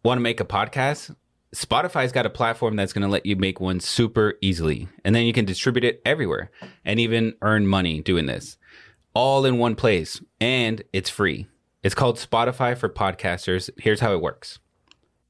Want to make a podcast? Spotify's got a platform that's going to let you make one super easily. And then you can distribute it everywhere and even earn money doing this. All in one place. And it's free. It's called Spotify for Podcasters. Here's how it works.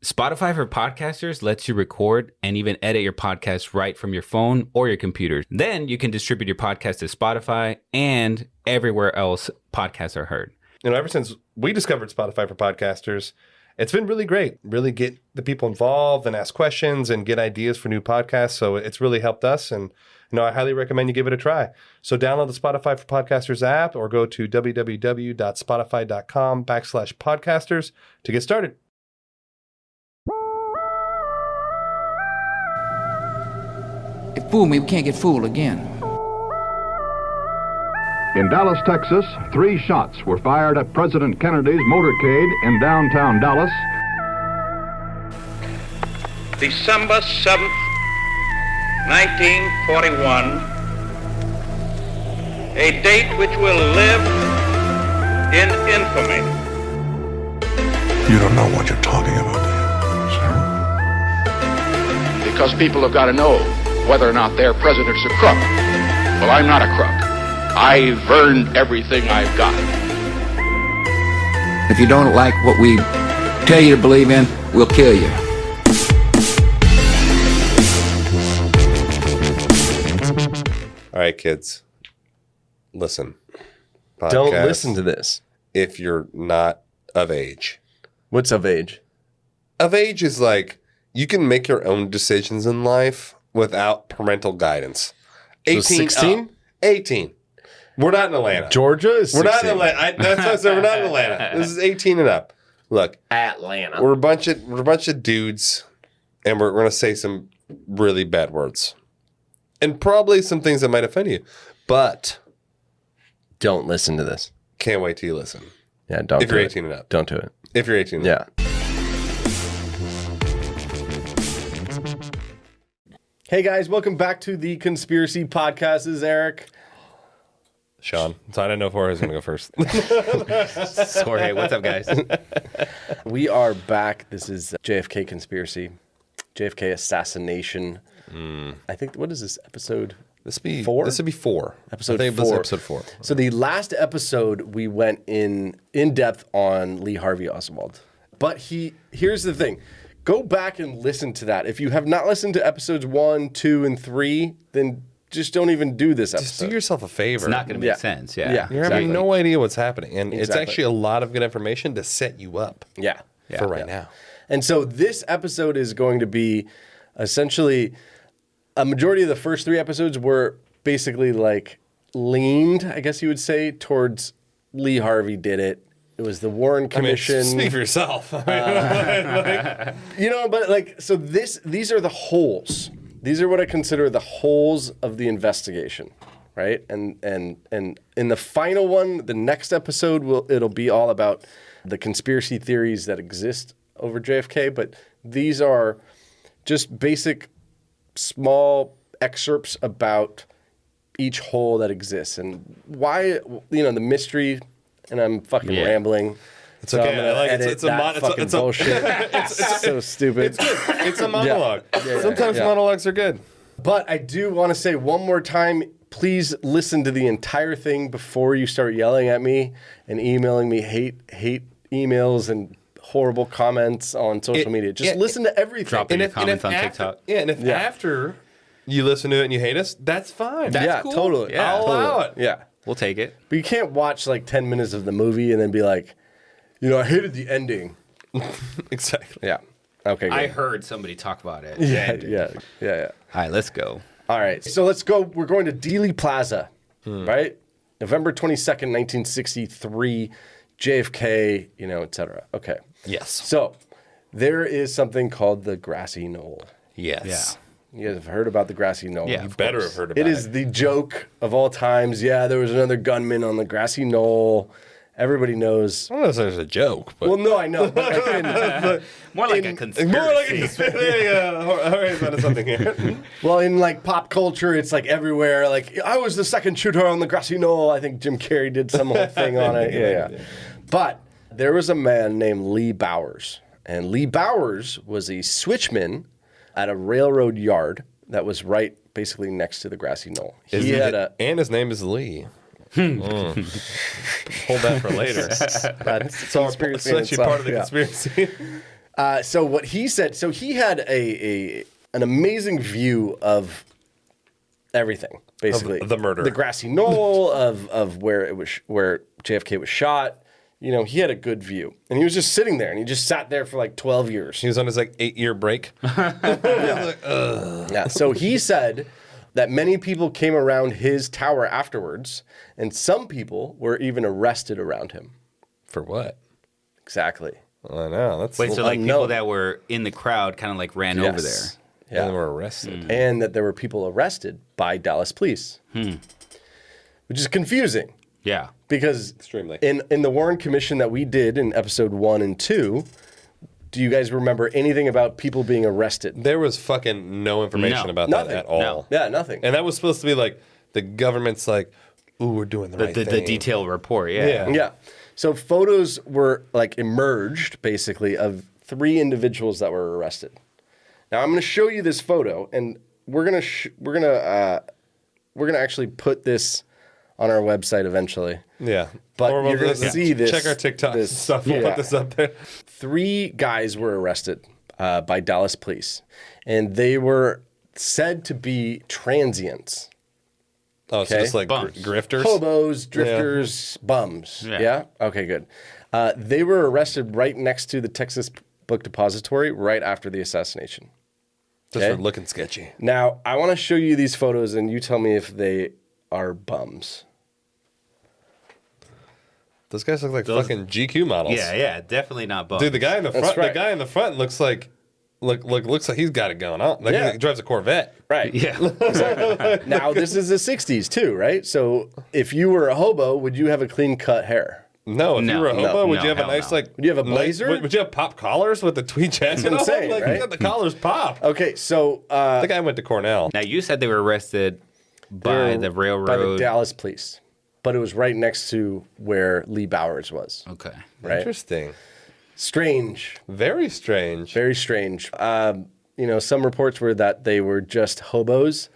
Spotify for Podcasters lets you record and even edit your podcast right from your phone or your computer. Then you can distribute your podcast to Spotify and everywhere else podcasts are heard. Ever since we discovered Spotify for Podcasters, it's been really great. Really get the people involved and ask questions and get ideas for new podcasts. So it's really helped us. And I highly recommend you give it a try. So download the Spotify for Podcasters app or go to www.spotify.com/podcasters to get started. They fooled me, we can't get fooled again. In Dallas, Texas, 3 shots were fired at President Kennedy's motorcade in downtown Dallas. December 7th, 1941, a date which will live in infamy. You don't know what you're talking about, do you? Because people have got to know whether or not their president's a crook. Well, I'm not a crook. I've earned everything I've got. If you don't like what we tell you to believe in, we'll kill you. All right, kids. Listen. Podcast, Don't listen to this. if you're not of age. What's of age? Of age is like you can make your own decisions in life without parental guidance. 18, 16? 18. We're not in Atlanta. Georgia is 16. We're not in Atlanta. That's what I said. We're not in Atlanta. This is 18 and up. Look, Atlanta. we're a bunch of dudes, and we're going to say some really bad words, and probably some things that might offend you. But Don't listen to this. can't wait till you listen. Yeah, don't. If you're do 18 it. and up. Don't do it. If you're 18 and up. Yeah. Hey guys, welcome back to the Conspiracy Podcast. This is Eric. Sean. So I don't know if Jorge's going to go first. Jorge, what's up, guys? We are back. This is JFK Conspiracy, JFK Assassination. I think, what is this, episode? This would be 4? This would be 4. Episode I think 4. This is episode 4. So the last episode, we went in depth on Lee Harvey Oswald. But here's the thing. Go back and listen to that. If you have not listened to episodes 1, 2, and 3, then just don't even do this episode. Just do yourself a favor. It's not going to make sense. Yeah. Yeah. You're Exactly. having no idea what's happening. And it's Exactly. actually a lot of good information to set you up Yeah. for right now. And so this episode is going to be essentially a majority of the first 3 episodes were basically like leaned, I guess you would say, towards Lee Harvey did it. It was the Warren Commission. Speak for yourself. But like, so these are the holes. These are what I consider the holes of the investigation, right? And in the final one, the next episode it'll be all about the conspiracy theories that exist over JFK. But these are just basic, small excerpts about each hole that exists and why, the mystery. And I'm fucking rambling. It's okay. I'm gonna edit it's that fucking bullshit. It's so stupid. It's a monologue. Yeah, Sometimes monologues are good. But I do want to say one more time, please listen to the entire thing before you start yelling at me and emailing me hate emails and horrible comments on social media. Just listen to everything. Dropping your comments on TikTok. Yeah, and if after you listen to it and you hate us, that's fine. That's cool. Totally. Yeah. I'll allow it. Yeah. We'll take it. But you can't watch like 10 minutes of the movie and then be like, I hated the ending. Exactly. Yeah. Okay, good. I heard somebody talk about it. Yeah. All right, let's go. All right, so let's go. We're going to Dealey Plaza, right? November 22nd, 1963, JFK, et cetera. Okay. Yes. So there is something called the Grassy Knoll. Yes. Yeah. You guys have heard about the Grassy Knoll. Yeah. You better have heard about it. It is the joke of all times. Yeah, there was another gunman on the Grassy Knoll. Everybody knows. I don't know if there's a joke, but Well, no, I know. But More like a conspiracy. more like a Jorge's onto something here. well, in like pop culture, it's like everywhere. Like I was the second shooter on the Grassy Knoll. I think Jim Carrey did some whole thing on it. Yeah. But there was a man named Lee Bowers, And Lee Bowers was a switchman at a railroad yard that was right basically next to the grassy knoll. And his name is Lee. Hold that for later. That's It's actually part of the conspiracy. So what he said, so he had an amazing view of everything, basically. Of the murder. The grassy knoll, of where JFK was shot. You know, he had a good view. And he was just sitting there, and he just sat there for like 12 years. He was on his 8-year break. Yeah. So he said that many people came around his tower afterwards, and some people were even arrested around him. For what? Exactly. I know. That's Wait, so like unknown. people that were in the crowd kind of like ran over there. Yeah. And they were arrested. And that there were people arrested by Dallas police, which is confusing. Yeah. Because Extremely. in the Warren Commission that we did in episode 1 and 2, do you guys remember anything about people being arrested? There was fucking no information No. about Nothing. that at all. No. Yeah, nothing. And that was supposed to be like the government's like, ooh, we're doing the right The thing. detailed report. Yeah. Yeah. Yeah. So photos were like emerged basically of 3 individuals that were arrested. Now I'm going to show you this photo, and we're gonna actually put this on our website eventually. Yeah. But Or we'll you're gonna just see this. Check our TikTok this- stuff. We'll yeah. put this up there. 3 guys were arrested by Dallas police, and they were said to be transients. Oh, so Okay. just like Bums. grifters? Hobos, drifters, bums. Yeah. Yeah? Okay, good. They were arrested right next to the Texas Book Depository right after the assassination. Just Okay. for looking sketchy. Now, I want to show you these photos, and you tell me if they are bums. Those guys look like fucking GQ models. Yeah. Definitely not bums. Dude, the guy in the That's front, right. the guy in the front looks like he's got it going on. Like Yeah. he drives a Corvette. Right. Yeah. Now, this is the 60s, too, right? So if you were a hobo, would you have a clean-cut hair? No, if No, you were a no, hobo, would no, you have a hell nice no. like? Would you have a nice- blazer? would you have pop collars with the tweed jacket? what I'm on? saying, Like, right? the collars pop. Okay, so The guy went to Cornell. Now you said they were arrested by the railroad. by the Dallas police, but it was right next to where Lee Bowers was. Okay. Right? Interesting. Strange. Very strange. Very strange. Some reports were that they were just hobos.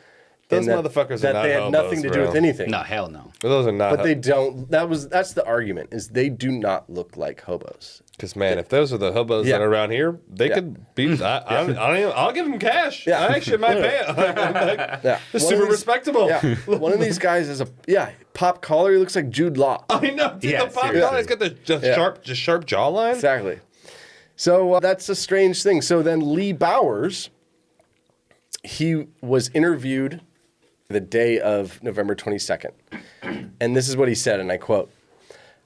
Those and motherfuckers are that not they had hobos, nothing to do bro. with anything. No, hell no. Those are not. But they don't. That's the argument. Is they do not look like hobos. Because man, if those are the hobos Yeah. that are around here, they could be. I'll give them cash. Yeah. I actually might pay it. Yeah, They're One super of these- respectable. Yeah, one of these guys is pop collar. He looks like Jude Law. I know. Dude, Yeah, the pop seriously. collar, he's got the sharp jawline. Exactly. So that's a strange thing. So then Lee Bowers, he was interviewed the day of November 22nd. And this is what he said, and I quote,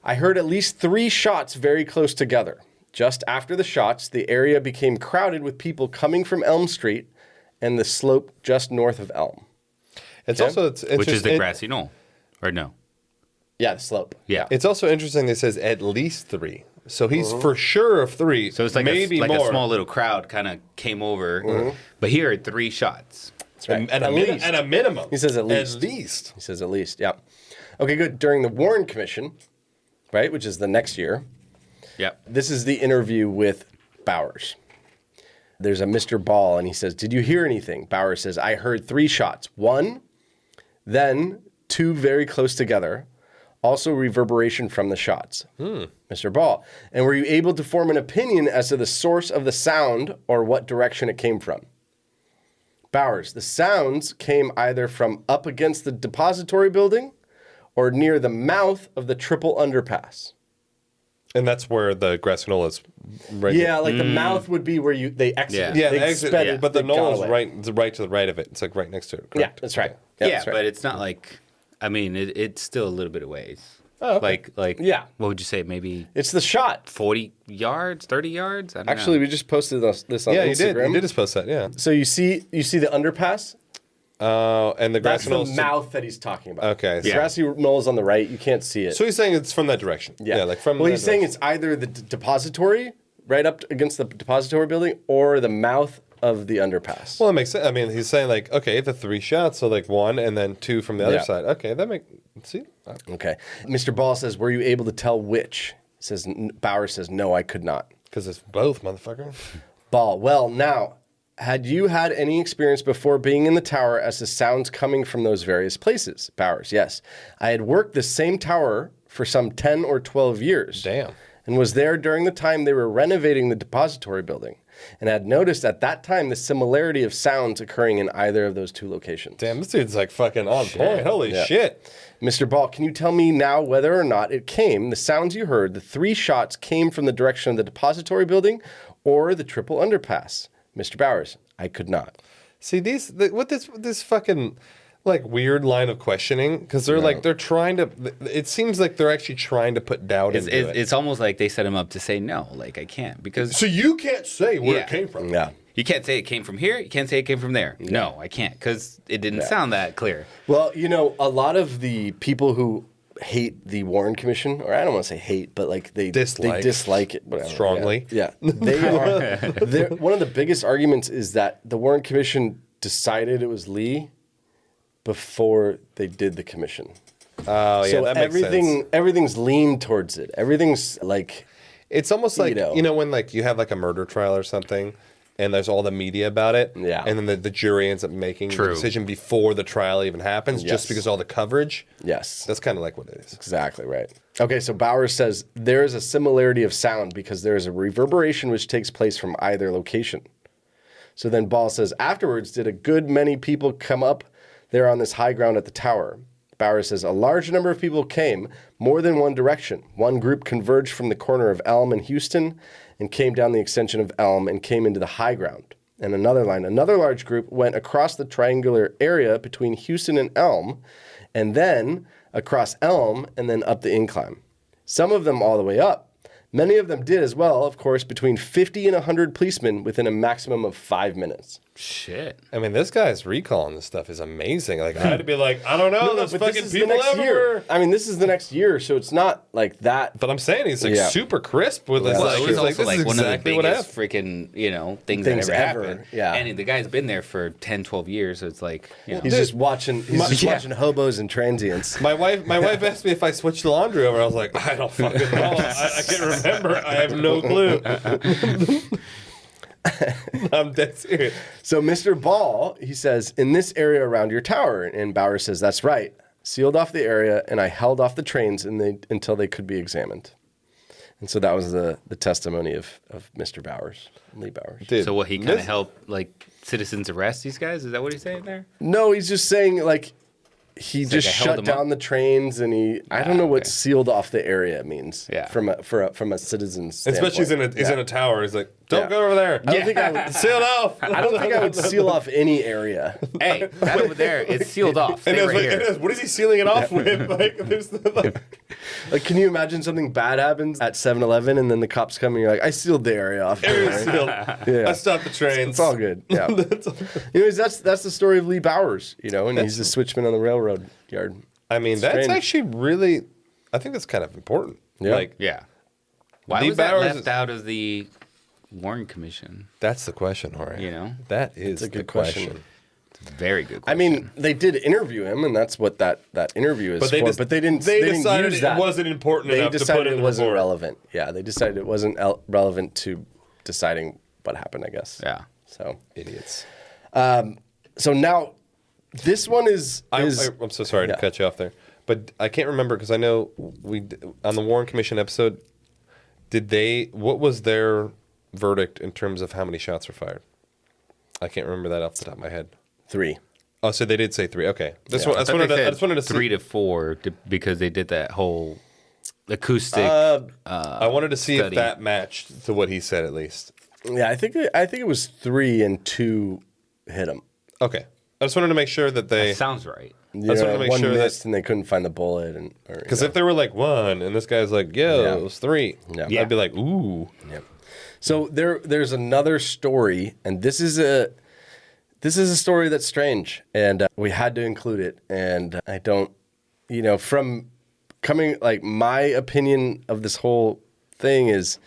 "I heard at least 3 shots very close together. Just after the shots, the area became crowded with people coming from Elm Street and the slope just north of Elm." It's Okay. also it's Which is the it- grassy knoll. Or no? Yeah, the slope. Yeah. It's also interesting. That it says at least 3, so he's for sure of 3. So it's like maybe a more. small little crowd kind of came over. But here are 3 shots. That's right. And At least. a minimum. He says at least. At least. He says at least, yeah. Okay, good. During the Warren Commission, right, which is the next year, Yep. this is the interview with Bowers. There's a Mr. Ball, and he says, "Did you hear anything?" Bowers says, "I heard 3 shots. 1, then 2 very close together. Also reverberation from the shots." Mr. Ball, "And were you able to form an opinion as to the source of the sound or what direction it came from?" Bowers, "The sounds came either from up against the depository building or near the mouth of the triple underpass." And that's where the grassy knoll is. Right. Yeah, like the mouth would be where they exit. Yeah, they the exit, sped it, but the they got knoll is away. right to the right of it. It's like right next to it. Yeah, Correct? that's right. Yeah, that's right. but it's not like, I mean, it's still a little bit of ways. Oh, okay. Like, Yeah. what would you say? Maybe It's the shot. 40 yards, 30 yards? I don't Actually, know. we just posted this on Yeah, Instagram. you did. You did just post that. Yeah. So you see the underpass? And the That's grassy the knoll. mouth that he's talking about. Okay. The So, grassy knoll is on the right. You can't see it. so he's saying it's from that direction. yeah. like from. Well, that he's saying direction. it's either the depository, right up against the depository building, or the mouth of the underpass. Well, it makes sense. I mean, he's saying like, okay, the 3 shots, so like 1 and then 2 from the other Yeah. side. Okay, that make see. Okay. Mr. Ball says, "Were you able to tell which?" Bowers says, "No, I could not." Because it's both, motherfucker. Ball. Well, now, had you had any experience before being in the tower as the sounds coming from those various places? Bowers, yes. I had worked the same tower for some 10 or 12 years. Damn. And was there during the time they were renovating the depository building, and had noticed at that time the similarity of sounds occurring in either of those two locations. Damn, this dude's like fucking on point. Holy shit. Mr. Ball, can you tell me now whether or not the sounds you heard, the 3 shots came from the direction of the depository building or the triple underpass? Mr. Bowers, I could not. See, with this fucking like weird line of questioning, because they're trying to. It seems like they're actually trying to put doubt into it. It's almost like they set him up to say no. Like, I can't because So you can't say where it came from. Yeah. you can't say it came from here. You can't say it came from there. No, I can't because it didn't sound that clear. Well, a lot of the people who hate the Warren Commission, or I don't want to say hate, but like they dislike it whatever. Strongly. Yeah. They are. One of the biggest arguments is that the Warren Commission decided it was Lee before they did the commission. Oh, yeah, So that makes sense. everything's leaned towards it. Everything's like, It's almost like, when like you have like a murder trial or something, and there's all the media about it, Yeah. and then the jury ends up making the decision before the trial even happens, just because all the coverage. yes. That's kind of like what it is. Exactly right. Okay, so Bowers says there is a similarity of sound because there is a reverberation which takes place from either location. So then Ball says, afterwards, did a good many people come up there on this high ground at the tower? Bowers says, a large number of people came, more than one direction. One group converged from the corner of Elm and Houston and came down the extension of Elm and came into the high ground. And another large group went across the triangular area between Houston and Elm, and then across Elm and then up the incline. Some of them all the way up. Many of them did as well, of course, between 50 and 100 policemen within a maximum of 5 minutes. Shit. I mean, this guy's recall on this stuff is amazing. Like, I had to be like, I don't know, there's but fucking this is the people next everywhere. year. I mean, this is the next year, so it's not like that. But I'm saying he's like Yeah. super crisp with this. Well, Like, it was he's also like, this like is one exactly of what the happened. biggest freaking, things Things that ever ever, happened. yeah. And the guy's been there for 10, 12 years, so it's like, He's just watching hobos and transients. My wife asked me if I switched the laundry over. I was like, I don't fucking know. I can't remember. I have no clue. I'm dead serious. So Mr. Ball, he says, in this area around your tower, and Bowers says, that's right. Sealed off the area, and I held off the trains until they could be examined. And so that was the testimony of Mr. Bowers, Lee Bowers. Dude, so what, he kind of helped like citizens arrest these guys? Is that what he's saying there? No, he's just saying like he just like I held shut them down up? the trains, and I don't know what okay. sealed off the area means. Yeah. from a citizen's standpoint. especially he's in a tower. He's like, don't go over there. I don't think I would Seal it off. I don't think I would seal off any area. Hey, that over there, it's sealed off. And Stay it was right like, here. it is, what is he sealing it off with? Like, there's Like, can you imagine something bad happens at 7-Eleven and then the cops come and you're like, I sealed the area off. area's sealed. Yeah. I stopped the trains. It's all good. Yeah. Anyways, that's the story of Lee Bowers, and he's a switchman on the railroad yard. I mean, that's strange. actually really, I think that's kind of important. Yeah. Like, Yeah. Why Lee was that Bowers left out of the Warren Commission? that's the question, Jorge. You know? That is a the good question. question. Very good question. I mean, they did interview him, and that's what that interview is But they for. just- but they didn't. they didn't decided use it that. wasn't important They enough to decided put in it the wasn't report. relevant. Yeah, they decided it wasn't relevant to deciding what happened. I guess. Yeah. So Idiots. so now, this one is. I'm so sorry to cut you off there, but I can't remember because I know on the Warren Commission episode, what was their verdict in terms of how many shots were fired? I can't remember that off the top of my head. 3. Oh, so they did say 3. Okay, I just wanted to see. 3 to 4 because they did that whole acoustic. I wanted to see study. if that matched to what he said at least. Yeah, I think it was 3 and 2 hit him. Okay, I just wanted to make sure that they. That sounds right. I just wanted to make one sure missed that and they couldn't find the bullet, because if they were like 1 and this guy's like, it was 3, Yeah. I'd be like, ooh. Yeah. So there's another story, and this is a story that's strange, and we had to include it. And I don't, from coming like my opinion of this whole thing is.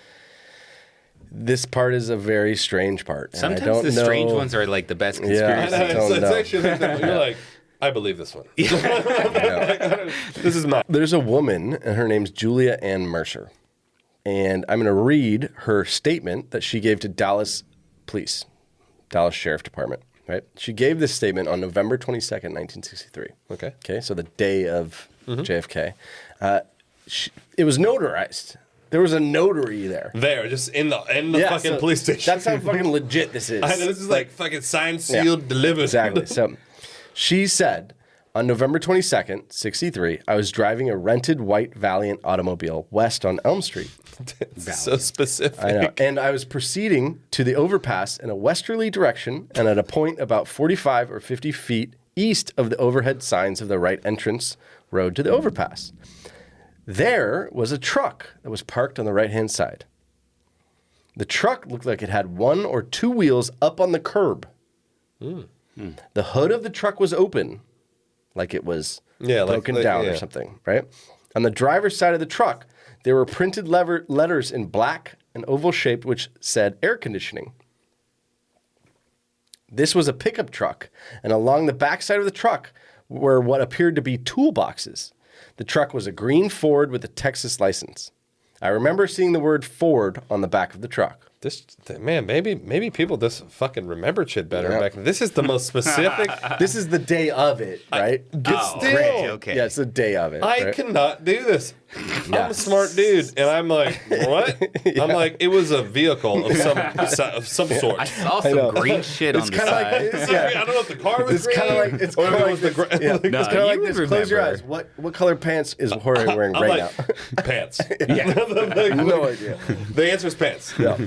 This part is a very strange part. and Sometimes I don't the know, strange ones are like the best Yeah. conspiracy. I don't It's know. actually you're like, I believe this one. This is mine. There's a woman, and her name's Julia Ann Mercer. And I'm going to read her statement that she gave to Dallas Police, Dallas Sheriff Department, right? She gave this statement on November 22nd, 1963. Okay, so the day of JFK. It was notarized. There was a notary there. Just in the fucking police station. That's how fucking legit this is. I know, this is like fucking signed, sealed, delivered. Exactly. So she said, on November 22nd, 63, I was driving a rented white Valiant automobile west on Elm Street. So specific. I know. And I was proceeding to the overpass in a westerly direction and at a point about 45 or 50 feet east of the overhead signs of the right entrance road to the overpass. There was a truck that was parked on the right-hand side. The truck looked like it had one or two wheels up on the curb. The hood of the truck was open, like it was broken down or something, right? On the driver's side of the truck, there were printed letters in black and oval shaped which said air conditioning. This was a pickup truck, and along the backside of the truck were what appeared to be toolboxes. The truck was a green Ford with a Texas license. I remember seeing the word Ford on the back of the truck. Maybe people just fucking remembered shit better back then. This is the most specific. This is the day of it, right? Okay. Yeah, it's the day of it. I cannot do this. I'm a smart dude, and I'm like, what? I'm like, it was a vehicle of some sort. I saw some green shit on the side. I don't know if the car was green. It's kind of like it's kind of like this. Close your eyes. What color pants is Jorge wearing right now? Pants. No idea. The answer is pants. Yeah.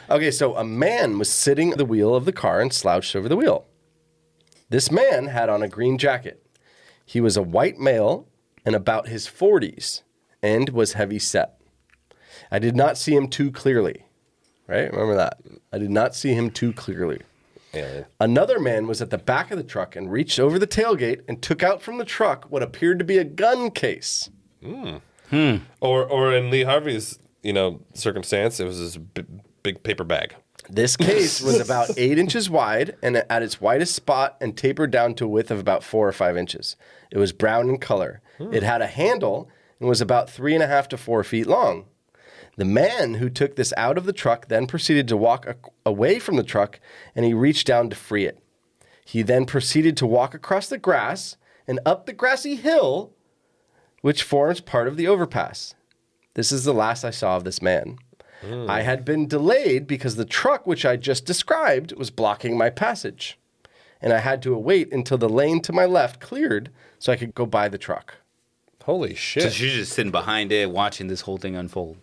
Okay, so a man was sitting at the wheel of the car and slouched over the wheel. This man had on a green jacket. He was a white male in about his 40s and was heavy set. I did not see him too clearly. Right? Remember that. I did not see him too clearly. Yeah. Another man was at the back of the truck and reached over the tailgate and took out from the truck what appeared to be a gun case. Or in Lee Harvey's, circumstance, it was this big paper bag. This case was about 8 inches wide and at its widest spot and tapered down to a width of about 4 or 5 inches. It was brown in color. It had a handle and was about 3.5 to 4 feet long. The man who took this out of the truck then proceeded to walk away from the truck, and he reached down to free it. He then proceeded to walk across the grass and up the grassy hill, which forms part of the overpass. This is the last I saw of this man. I had been delayed because the truck, which I just described, was blocking my passage, and I had to wait until the lane to my left cleared so I could go by the truck. Holy shit. So she's just sitting behind it, watching this whole thing unfold.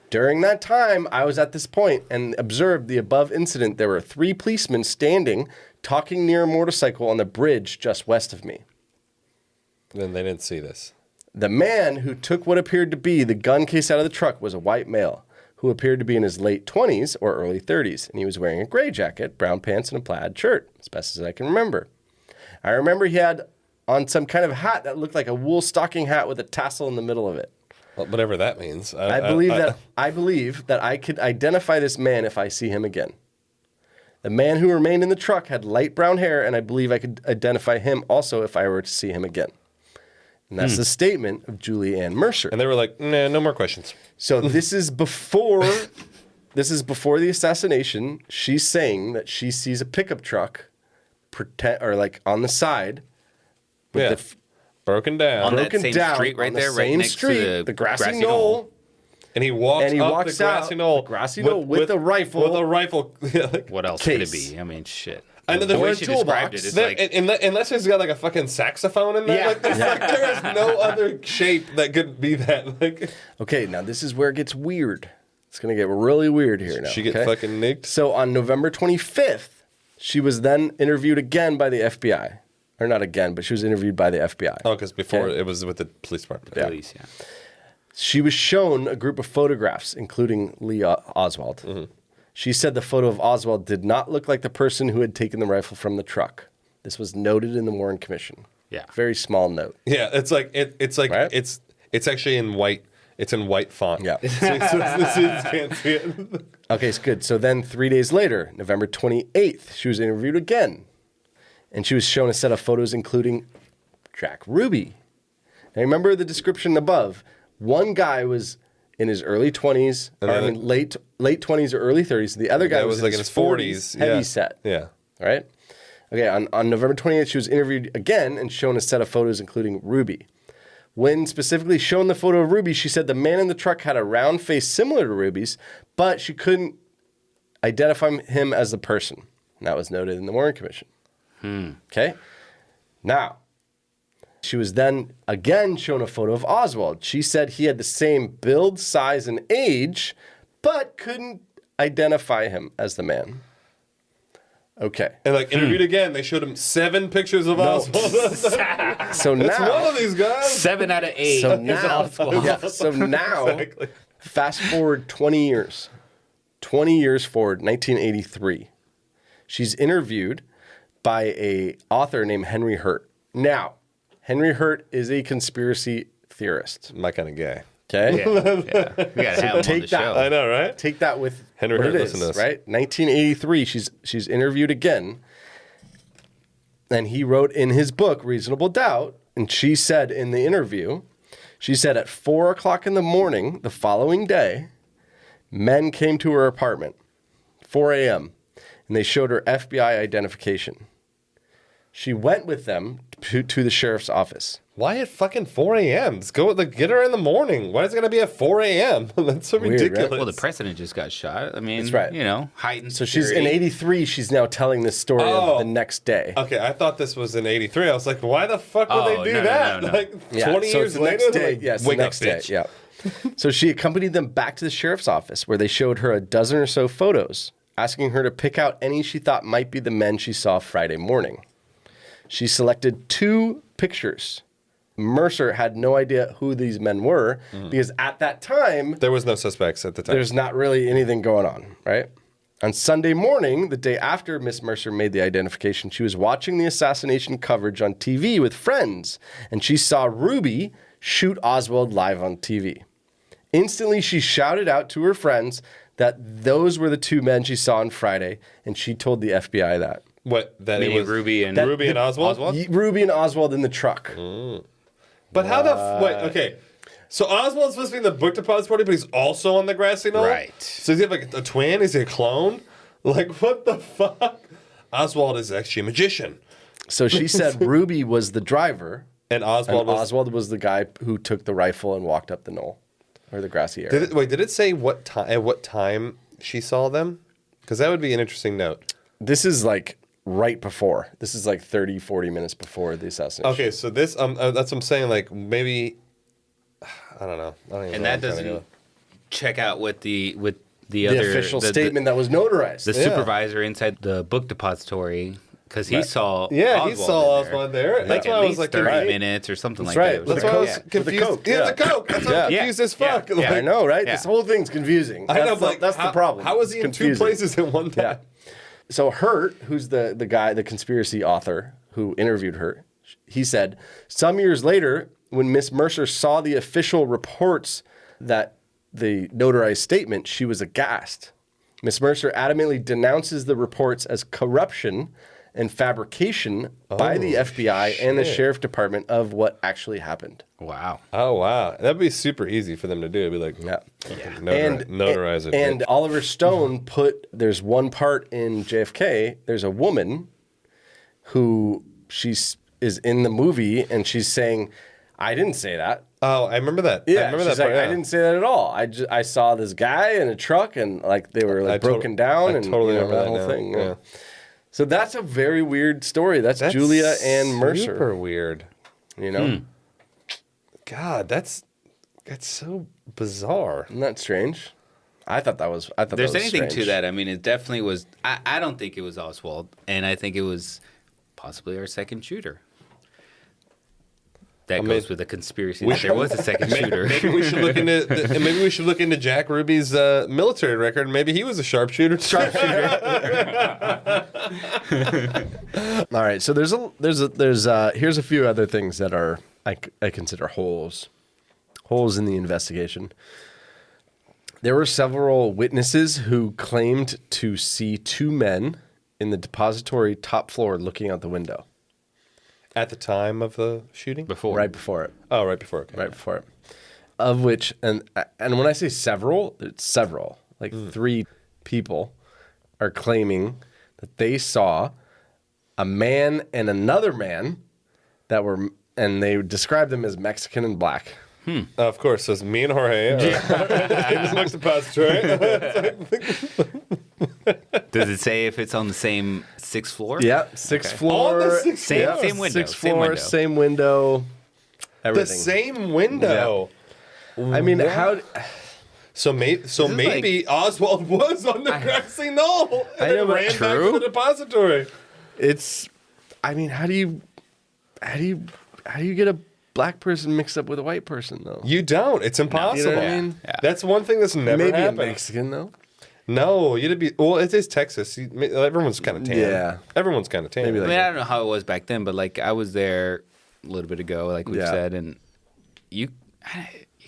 During that time, I was at this point and observed the above incident. There were 3 policemen standing, talking near a motorcycle on the bridge just west of me. Then they didn't see this. The man who took what appeared to be the gun case out of the truck was a white male who appeared to be in his late 20s or early 30s, and he was wearing a gray jacket, brown pants, and a plaid shirt, as best as I can remember. I remember he had on some kind of hat that looked like a wool stocking hat with a tassel in the middle of it. Well, whatever that means. I believe that I could identify this man if I see him again. The man who remained in the truck had light brown hair, and I believe I could identify him also if I were to see him again. And that's the statement of Julie Ann Mercer. And they were like, nah, no more questions. So this is before the assassination. She's saying that she sees a pickup truck on the side. Broken down. On that same street right there, right next to the grassy knoll. And he walks up the grassy knoll. Grassy knoll with a rifle. With a rifle. What else could it be? I mean, shit. I know the way she described it is like... Unless he's got like a fucking saxophone in there. There is no other shape that could be that. Okay, now this is where it gets weird. It's going to get really weird here now. She get fucking nicked. So on November 25th, she was then interviewed again by the FBI. Or not again, but she was interviewed by the FBI. Oh, because before it was with the police department. Police, yeah. She was shown a group of photographs, including Lee Oswald. Mm-hmm. She said the photo of Oswald did not look like the person who had taken the rifle from the truck. This was noted in the Warren Commission. Yeah. Very small note. Yeah, it's actually in white. It's in white font. Yeah. So can't see it. Okay, it's good. So then 3 days later, November 28th, she was interviewed again. And she was shown a set of photos including Jack Ruby. Now remember the description above. One guy was in his early 20s, And then late 20s or early 30s. The other guy was like in his 40s, heavy yeah. set. Yeah. Right? Okay, on November 28th, she was interviewed again and shown a set of photos, including Ruby. When specifically shown the photo of Ruby, she said the man in the truck had a round face similar to Ruby's, but she couldn't identify him as the person. And that was noted in the Warren Commission. Okay? Now, she was then again shown a photo of Oswald. She said he had the same build, size, and age, but couldn't identify him as the man. Okay. And like interviewed again, they showed him 7 pictures of Oswald. So now, It's one of these guys. 7 out of 8. so now, Exactly. fast forward 20 years. 20 years forward, 1983. She's interviewed by a author named Henry Hurt. Now, Henry Hurt is a conspiracy theorist. My kind of guy. Okay? Yeah. We got to have him on take the that. show. I know, right? Take that with Henry what Hurt, it listen is, to this. right? 1983, she's interviewed again. And he wrote in his book, Reasonable Doubt, and she said in the interview, she said at 4 o'clock in the morning the following day, men came to her apartment, 4 a.m., and they showed her FBI identification. She went with them to the sheriff's office. Why at fucking 4 a.m.? Let's go get her in the morning. Why is it going to be at 4 a.m.? That's so Weird, ridiculous. right? Well, the president just got shot. I mean, That's right. heightened So she's security. in 83, she's now telling this story of the next day. Okay, I thought this was in 83. I was like, why the fuck would Oh, they do no, no, that? no, no. Like, Yeah, 20 so years it's the later? next day. Like, Yes, wake the up, next day. bitch. Yeah. So she accompanied them back to the sheriff's office where they showed her a dozen or so photos, asking her to pick out any she thought might be the men she saw Friday morning. She selected 2 pictures. Mercer had no idea who these men were because at that time, There was no suspects at the time. there's not really anything going on, right? On Sunday morning, the day after Miss Mercer made the identification, she was watching the assassination coverage on TV with friends, and she saw Ruby shoot Oswald live on TV. Instantly, she shouted out to her friends that those were the 2 men she saw on Friday, and she told the FBI that. What? That Meaning it was Ruby and Ruby and Oswald? Ruby and Oswald in the truck. But how the wait? Okay, so Oswald's supposed to be in the book depository, but he's also on the grassy knoll. Right. So is he like a twin? Is he a clone? Like what the fuck? Oswald is actually a magician, So she said Ruby was the driver, and Oswald and was. Oswald was the guy who took the rifle and walked up the knoll, or the grassy area. Did it say what time? At what time she saw them? Because that would be an interesting note. This is like right before. This is like 30, 40 minutes before the assassination. Okay, so this that's what I'm saying. Like maybe I don't know. I don't even And know that what I'm trying to doesn't check out with the The other official statement that was notarized. the supervisor inside the book depository because he saw Yeah, he Oswald saw in there. Oswald there. Like That's at why I was least like 30 right? minutes or something That's like right. that. It was That's like, why I was yeah. confused. Coke, Yeah, yeah. the coke. That's why I was Yeah. confused as Yeah. fuck. Yeah. Like, I know, right? Yeah. This whole thing's confusing. I know, like, that's the problem. How was he It's in 2 confusing. places at one time? Yeah. So Hurt, who's the guy, the conspiracy author who interviewed her, he said, some years later, when Miss Mercer saw the official reports that the notarized statement, she was aghast. Miss Mercer adamantly denounces the reports as corruption and fabrication by the FBI and the sheriff department of what actually happened. Wow. Oh wow, that'd be super easy for them to do. It'd be like, Yeah. notarize it. And bitch. Oliver Stone there's one part in JFK, there's a woman who is in the movie and she's saying, I didn't say that. Oh, I remember that. I Yeah, remember she's that like, part. I didn't say that at all. I saw this guy in a truck and like they were like broken down I and totally you know, remember that whole now. thing. Yeah. So that's a very weird story. That's Julia and Mercer. Super weird. You know, God, that's so bizarre. isn't that strange? I thought that was. There's that was anything to strange. that. I mean, it definitely was. I don't think it was Oswald, and I think it was possibly our second shooter. That goes with the conspiracy that there was a second shooter. Maybe we should look into Jack Ruby's military record. Maybe he was a sharpshooter. All right, so here's a few other things that are I consider holes in the investigation. There were several witnesses who claimed to see 2 men in the depository top floor looking out the window At the time of the shooting? Before. right before it. Oh, right before. Okay. Right before it. of which, and when I say several, it's several. Like 3 people are claiming that they saw a man and another man that were, and they described them as Mexican and black. Of course, so it's me and Jorge. Looks depository. Does it say if it's on the same 6th floor? Yeah, 6th floor. On the 6th Same, floor. same window. 6th Same floor, window. same window. The Everything. same window. I mean, how? So maybe Oswald was on the grassy knoll and I know, then but ran back true? to the depository. It's. I mean, how do you get a black person mixed up with a white person though? You don't. It's impossible. You know what I mean? Yeah. That's one thing that's never Maybe happened. a Mexican though. No, you'd be. Well, it is Texas. Everyone's kind of tan. Yeah. Everyone's kind of tan. Maybe I like- mean, I don't know how it was back then, but like I was there a little bit ago, like we've Yeah. said, and you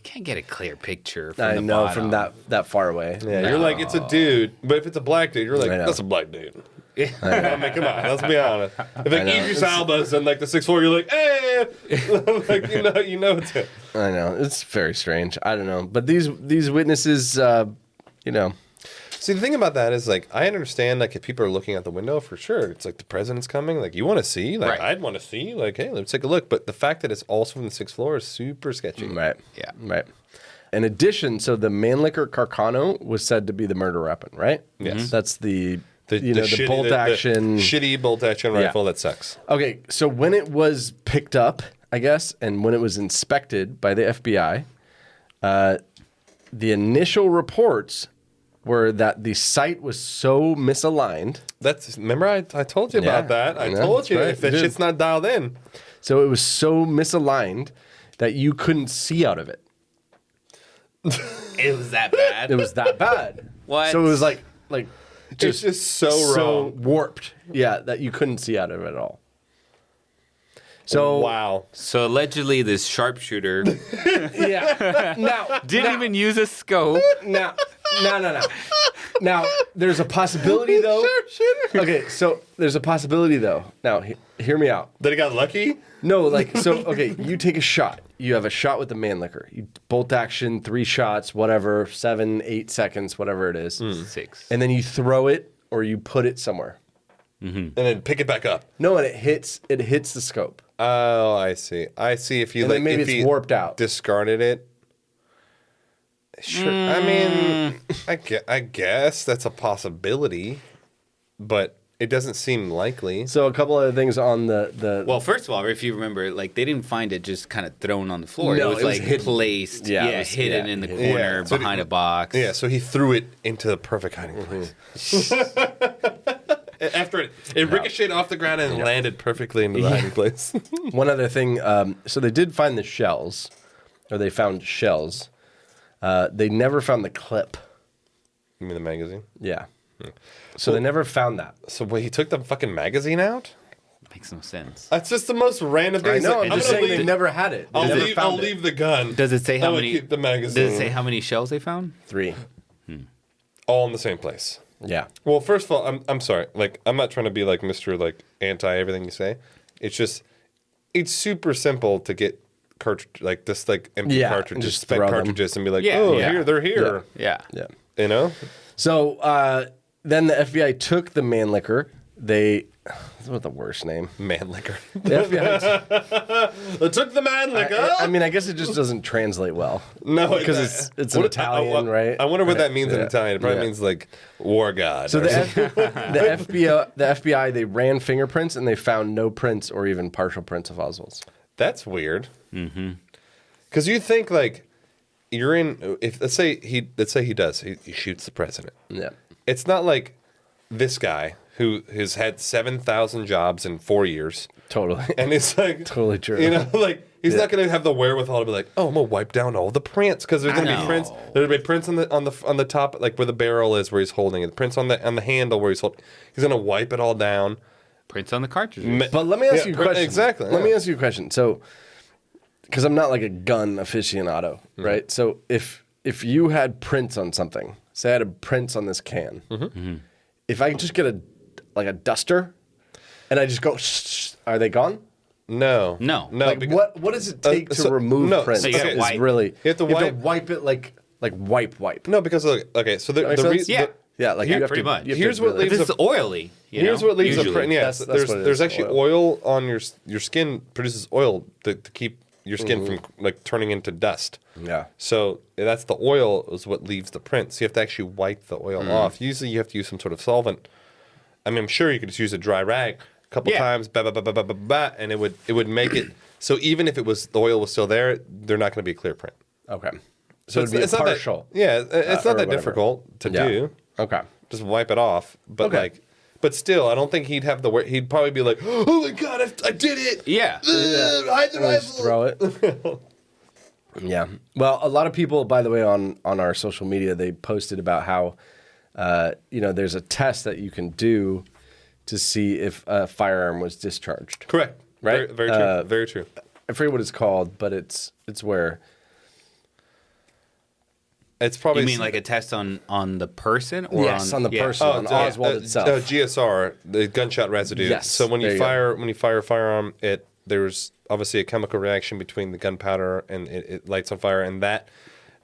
can't get a clear picture from I the know bottom. from that far away. Yeah, you're like, it's a dude. But if it's a black dude, you're like, I know. that's a black dude. I mean, come on, let's be honest. If like know. Idris Elba's on like the 6th floor, you're like, hey, like you know it's him. I know it's very strange. I don't know, but these witnesses, you know, See, the thing about that is, like, I understand, like, if people are looking out the window, for sure, it's like the president's coming. Like, you want to see? Like, Right. I'd want to see. Like, hey, let's take a look. But the fact that it's also from the 6th floor is super sketchy. right? Yeah. Right. In addition, so the Mannlicher Carcano was said to be the murder weapon, right? Yes. That's the shitty- bolt action. the shitty bolt action Yeah. rifle that sucks. Okay, so when it was picked up, I guess, and when it was inspected by the FBI, the initial reports were that the sight was so misaligned. Remember I told you about Yeah, that. I I know, told that's you right, if that you did. shit's not dialed in. So it was so misaligned that you couldn't see out of it. It was that bad. It was that bad. What? So it was like It's just so wrong. warped. Yeah, that you couldn't see out of it at all. So Wow. So allegedly, this sharpshooter yeah. Now didn't even use a scope. No. Now, there's a possibility though. Okay, so there's a possibility though. Now, hear me out. That he got lucky? No, like, so, okay, you take a shot. You have a shot with the Mannlicher. You bolt action, 3 shots, whatever, 7, 8 seconds, whatever it is. 6. And then you throw it or you put it somewhere. And then pick it back up. No, and it hits the scope. Oh, I see. If you And like, then maybe if it's you warped out. discarded it. Sure. I mean, I guess that's a possibility, but it doesn't seem likely. So a couple other things on the Well, first of all, if you remember, like they didn't find it just kind of thrown on the floor. No, it was it was like hidden. placed, Yeah, it was- hidden yeah, in the hidden. corner Yeah, so behind it- a box. Yeah, so he threw it into the perfect hiding place. After it ricocheted off the ground and landed perfectly into the hiding place. One other thing, so they did find the shells, or they found shells. They never found the clip. You mean the magazine? Yeah. So they never found that. So wait, he took the fucking magazine out? Makes no sense. That's just the most random thing. I He's know. like, I'm just gonna saying leave- they never had it. They I'll never leave, found I'll it. leave the gun. Does it say how I'm gonna many? keep the magazine. Does it say how many shells they found? 3. All in the same place? Yeah. Well, first of all, I'm sorry. Like, I'm not trying to be like Mr. like anti everything you say. It's just, it's super simple to get cartridge like this like empty Yeah, cartridges, just spec throw them. cartridges, and be like, Yeah, oh, yeah. here they're here. Yeah. Yeah. You know, So then the FBI took the Mannlicher. That's what the worst name. man liquor. The FBI. They took the man liquor. I mean, I guess it just doesn't translate well. No, because it's an Italian, right? I wonder what that means in Yeah. Italian. It probably Yeah. means like war god. So or the something. the FBI they ran fingerprints and they found no prints or even partial prints of Oswald's. That's weird. Because you think like you're in. If let's say he shoots the president. Yeah. It's not like this guy who has had 7,000 jobs in 4 years. Totally. And it's like Totally true. You know, like he's not going to have the wherewithal to be like, "Oh, I'm gonna wipe down all the prints," because there's going to be know. prints. There's going to be prints on the top, like where the barrel is, where he's holding it. Prints on the handle where he's holding. He's going to wipe it all down. Prints on the cartridges. But let me ask you a Yeah, question. exactly, Let yeah. me ask you a question. So, because I'm not like a gun aficionado, right? So if you had prints on something, say I had prints on this can, if I just get a duster, and I just go, are they gone? No. Like, because- what does it take to remove prints? So you gotta wipe. You have to wipe it like wipe. No, because okay, so the That makes sense? Yeah. Yeah, like Yeah, you have pretty to, much. you have to Here's what really- leaves If it's oily, Here's what leaves the usually. print. Yeah, That's what it there's is, actually oil on your skin produces oil to keep your skin from like turning into dust. Yeah. So that's the oil is what leaves the print. So you have to actually wipe the oil off. Usually you have to use some sort of solvent. I mean, I'm sure you could just use a dry rag a couple times, and it would make it. So even if the oil was still there, they're not going to be a clear print. Okay. So it'd be a not that- partial. it's not or that whatever. difficult to Yeah. do. Okay. Just wipe it off. But Okay. but still, I don't think he'd have he'd probably be like, "Oh my god, I did it!" Yeah. Hide the Just rifle. throw it. Yeah. Well, a lot of people, by the way, on our social media, they posted about how, there's a test that you can do to see if a firearm was discharged. Correct. Right? Very true. Very true. I forget what it's called, but it's where. It's probably You mean like a test on the person, or Yes, on the yeah. person. on Oswald itself. GSR, the gunshot residue. Yes, So when there you you go. fire a firearm, there's obviously a chemical reaction between the gunpowder and it lights on fire, and that.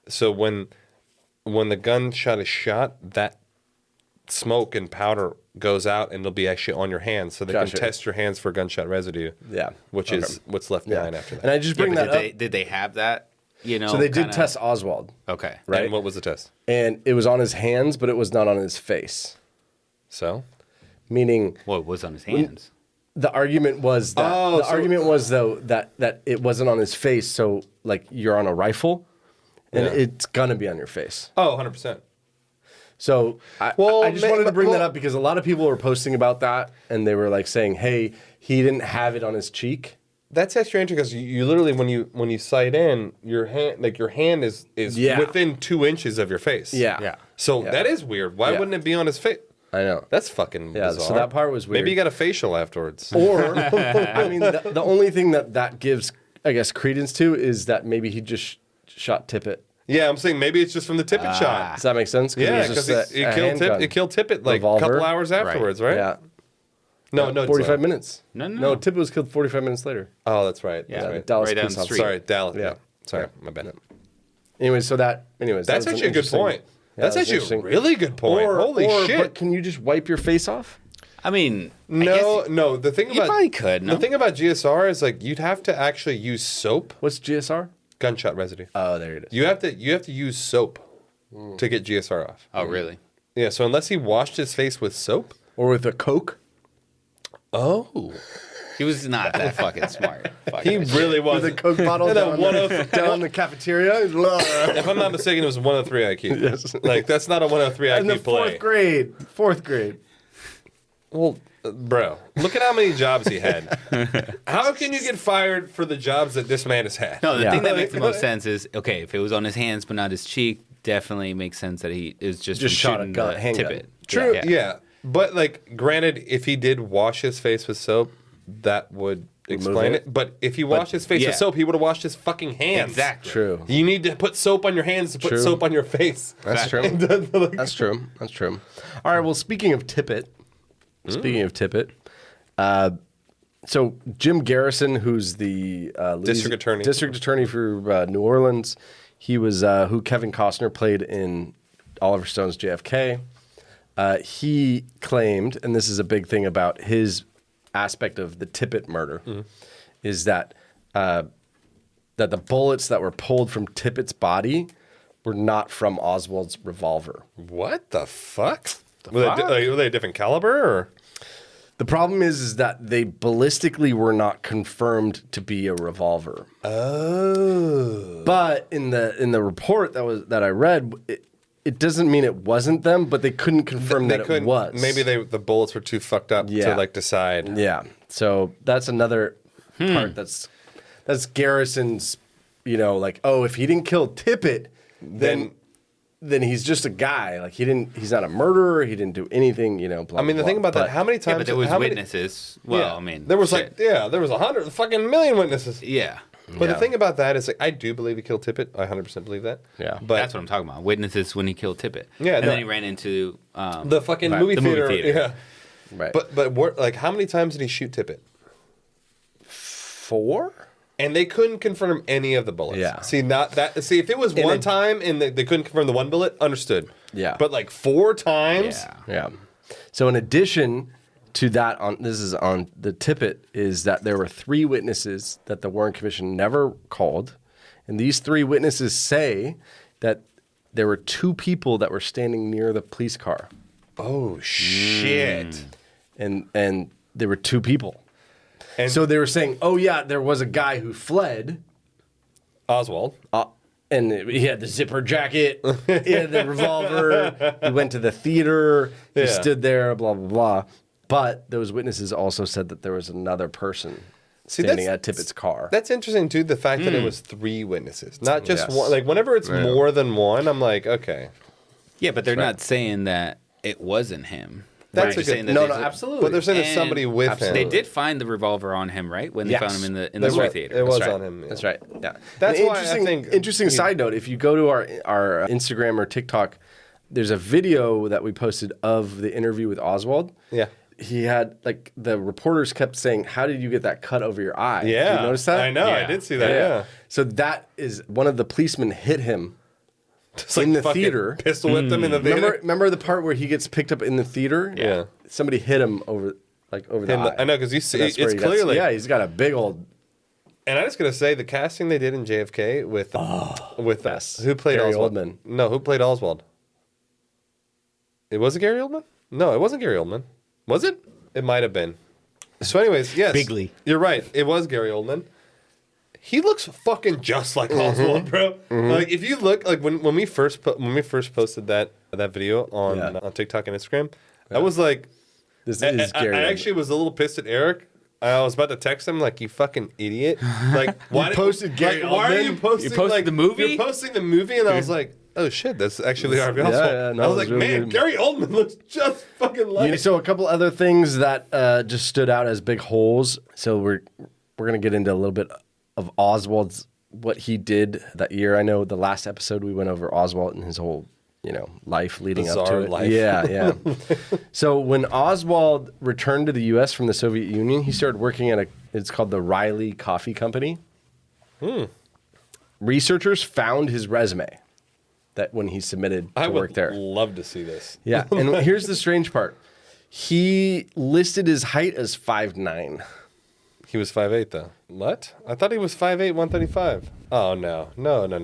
So when the gunshot is shot, that smoke and powder goes out, and it'll be actually on your hands, so they Gotcha. can test your hands for gunshot residue. Yeah. Which Okay. is what's left Yeah. behind after that. And I just Yeah, bring but that up. did they have that? So they did kinda- test Oswald, Okay. right? And what was the test? and it was on his hands, but it was not on his face. So Meaning, Well, it was on his hands. the argument was that that it wasn't on his face. So like you're on a rifle, and Yeah. it's gonna be on your face. 100%. So I just ma- wanted to bring that well- up because a lot of people were posting about that, and they were like saying, "Hey, he didn't have it on his cheek." That's extra interesting because you literally when you sight in your hand is Yeah. within 2 inches of your face. Yeah. So Yeah. that is weird. Why Yeah. wouldn't it be on his face? I know. That's fucking Yeah, bizarre. so that part was weird. Maybe you got a facial afterwards. Or, I mean, the only thing that gives, I guess, credence to is that maybe he just shot Tippit. Yeah, I'm saying maybe it's just from the Tippit shot. Does that make sense? Yeah, it was because just it a killed handgun. it killed Tippit like a Revolver. couple hours afterwards, right? Yeah. No, 45 minutes. No. No, Tippit was killed 45 minutes later. Oh, that's right. Yeah. That's right. Dallas Right down Police the Officer. street. Sorry, Dallas. Yeah. Yeah. Sorry, my bad. Anyways, that was That's an actually a good interesting- point. Yeah, That's that was actually a interesting. really good point. Holy shit. But can you just wipe your face off? I mean, I No, guess no. The thing you about probably could. No? the thing about GSR is like you'd have to actually use soap, What's GSR? gunshot residue. Oh, there it is. You have to use soap to get GSR off. Oh, really? Yeah, so unless he washed his face with soap. Or with a Coke? Oh. He was not that fucking smart. He really was. With a Coke bottle down, one down in the cafeteria? If I'm not mistaken, it was a 103 IQ. Yes. Like that's not a 103 IQ In the play. fourth grade. Well, bro, look at how many jobs he had. How can you get fired for the jobs that this man has had? No, the Yeah. thing that makes the most sense is okay, if it was on his hands but not his cheek, definitely makes sense that he is just from shot a shooting gun- the handgun. Tippit. True, yeah. But like, granted, if he did wash his face with soap, that would explain it. it. But if he washed his face yeah. with soap, he would have washed his fucking hands. Exactly. True. You need to put soap on your hands to put True. soap on your face. That's true. That's true. That's true. All right. Well, speaking of Tippit, so Jim Garrison, who's the District attorney for New Orleans, he was who Kevin Costner played in Oliver Stone's JFK. He claimed, and this is a big thing about his aspect of the Tippit murder, is that that the bullets that were pulled from Tippit's body were not from Oswald's revolver. What the fuck? Were they a different caliber? Or? The problem is that they ballistically were not confirmed to be a revolver. Oh. But in the report that I read, it doesn't mean it wasn't them, but they couldn't confirm that it was. Maybe the bullets were too fucked up Yeah. to like decide. Yeah. So that's another part that's Garrison's, like, oh, if he didn't kill Tippit, then he's just a guy. Like he's not a murderer. He didn't do anything. Blah. I mean, the blah, thing about blah. that, how many Yeah, times? but there was how many- witnesses. Well, yeah. I mean, there was shit. there was 100 fucking million witnesses. Yeah. But Yeah. the thing about that is, like, I do believe he killed Tippit. I 100% believe that. Yeah. But That's what I'm talking about. Witnesses when he killed Tippit. Yeah, And no. then he ran into the fucking right, movie the theater. Yeah. Right. But like, how many times did he shoot Tippit? 4? And they couldn't confirm any of the bullets. Yeah. See, if it was one time and they couldn't confirm the one bullet, understood. Yeah. But like 4 times? Yeah. So in addition to that, this is on the Tippit, is that there were 3 witnesses that the Warren Commission never called. And these 3 witnesses say that there were 2 people that were standing near the police car. Oh, shit. And there were 2 people. And so they were saying, oh, yeah, there was a guy who fled. Oswald. And he had the zipper jacket, he had the revolver, he went to the theater, he stood there, blah, blah, blah. But those witnesses also said that there was another person standing at Tippit's car. That's interesting, too, the fact that it was 3 witnesses, not just one. Like, whenever it's more than one, I'm like, okay. Yeah, but they're not saying that it wasn't him. That's They're a good, saying that no, they- absolutely. But they're saying there's somebody with him. They did find the revolver on him, right? When they found him in the movie theater. It was That's right. on him. Yeah. That's right. Yeah. That's An why I think interesting side note. If you go to our Instagram or TikTok, there's a video that we posted of the interview with Oswald. Yeah. He had the reporters kept saying, "How did you get that cut over your eye?" Yeah. Did you notice that? I know. I did see that. Yeah. So that is one of the policemen hit him Just in the fucking theater. Pistol whipped him in the theater. Remember the part where he gets picked up in the theater? Yeah. Somebody hit him over the eye. I know, because you see, That's where it's clearly. yeah, he's got a big old. And I was gonna say the casting they did in JFK with yes. who played Gary Oswald? Oldman. No, who played Oswald? It wasn't Gary Oldman? No, it wasn't Gary Oldman. Was it? It might have been. So, anyways, yes, Bigley. You're right. It was Gary Oldman. He looks fucking just like Oswald, bro. Like if you look, like when we first posted that video on TikTok and Instagram, I was like, This is Gary. I actually was a little pissed at Eric. I was about to text him like, "You fucking idiot! Like, why posted Gary Why are you Oldman? posting? You posted the movie? You're posting the movie, and I was like, "Oh shit, that's actually Harvey Oswald." yeah, no, I it was was like, really "Man, good. Gary Oldman looks just fucking like." So a couple other things that just stood out as big holes. So we're gonna get into a little bit of Oswald's what he did that year. I know the last episode we went over Oswald and his whole life leading up Bizarre to it. life. Yeah. So when Oswald returned to the U.S. from the Soviet Union, he started working at it's called the Riley Coffee Company. Researchers found his resume that when he submitted to I work would there. love to see this. Yeah, and here's the strange part. He listed his height as 5'9". He was 5'8", though. What? I thought he was 5'8", 135. Oh no.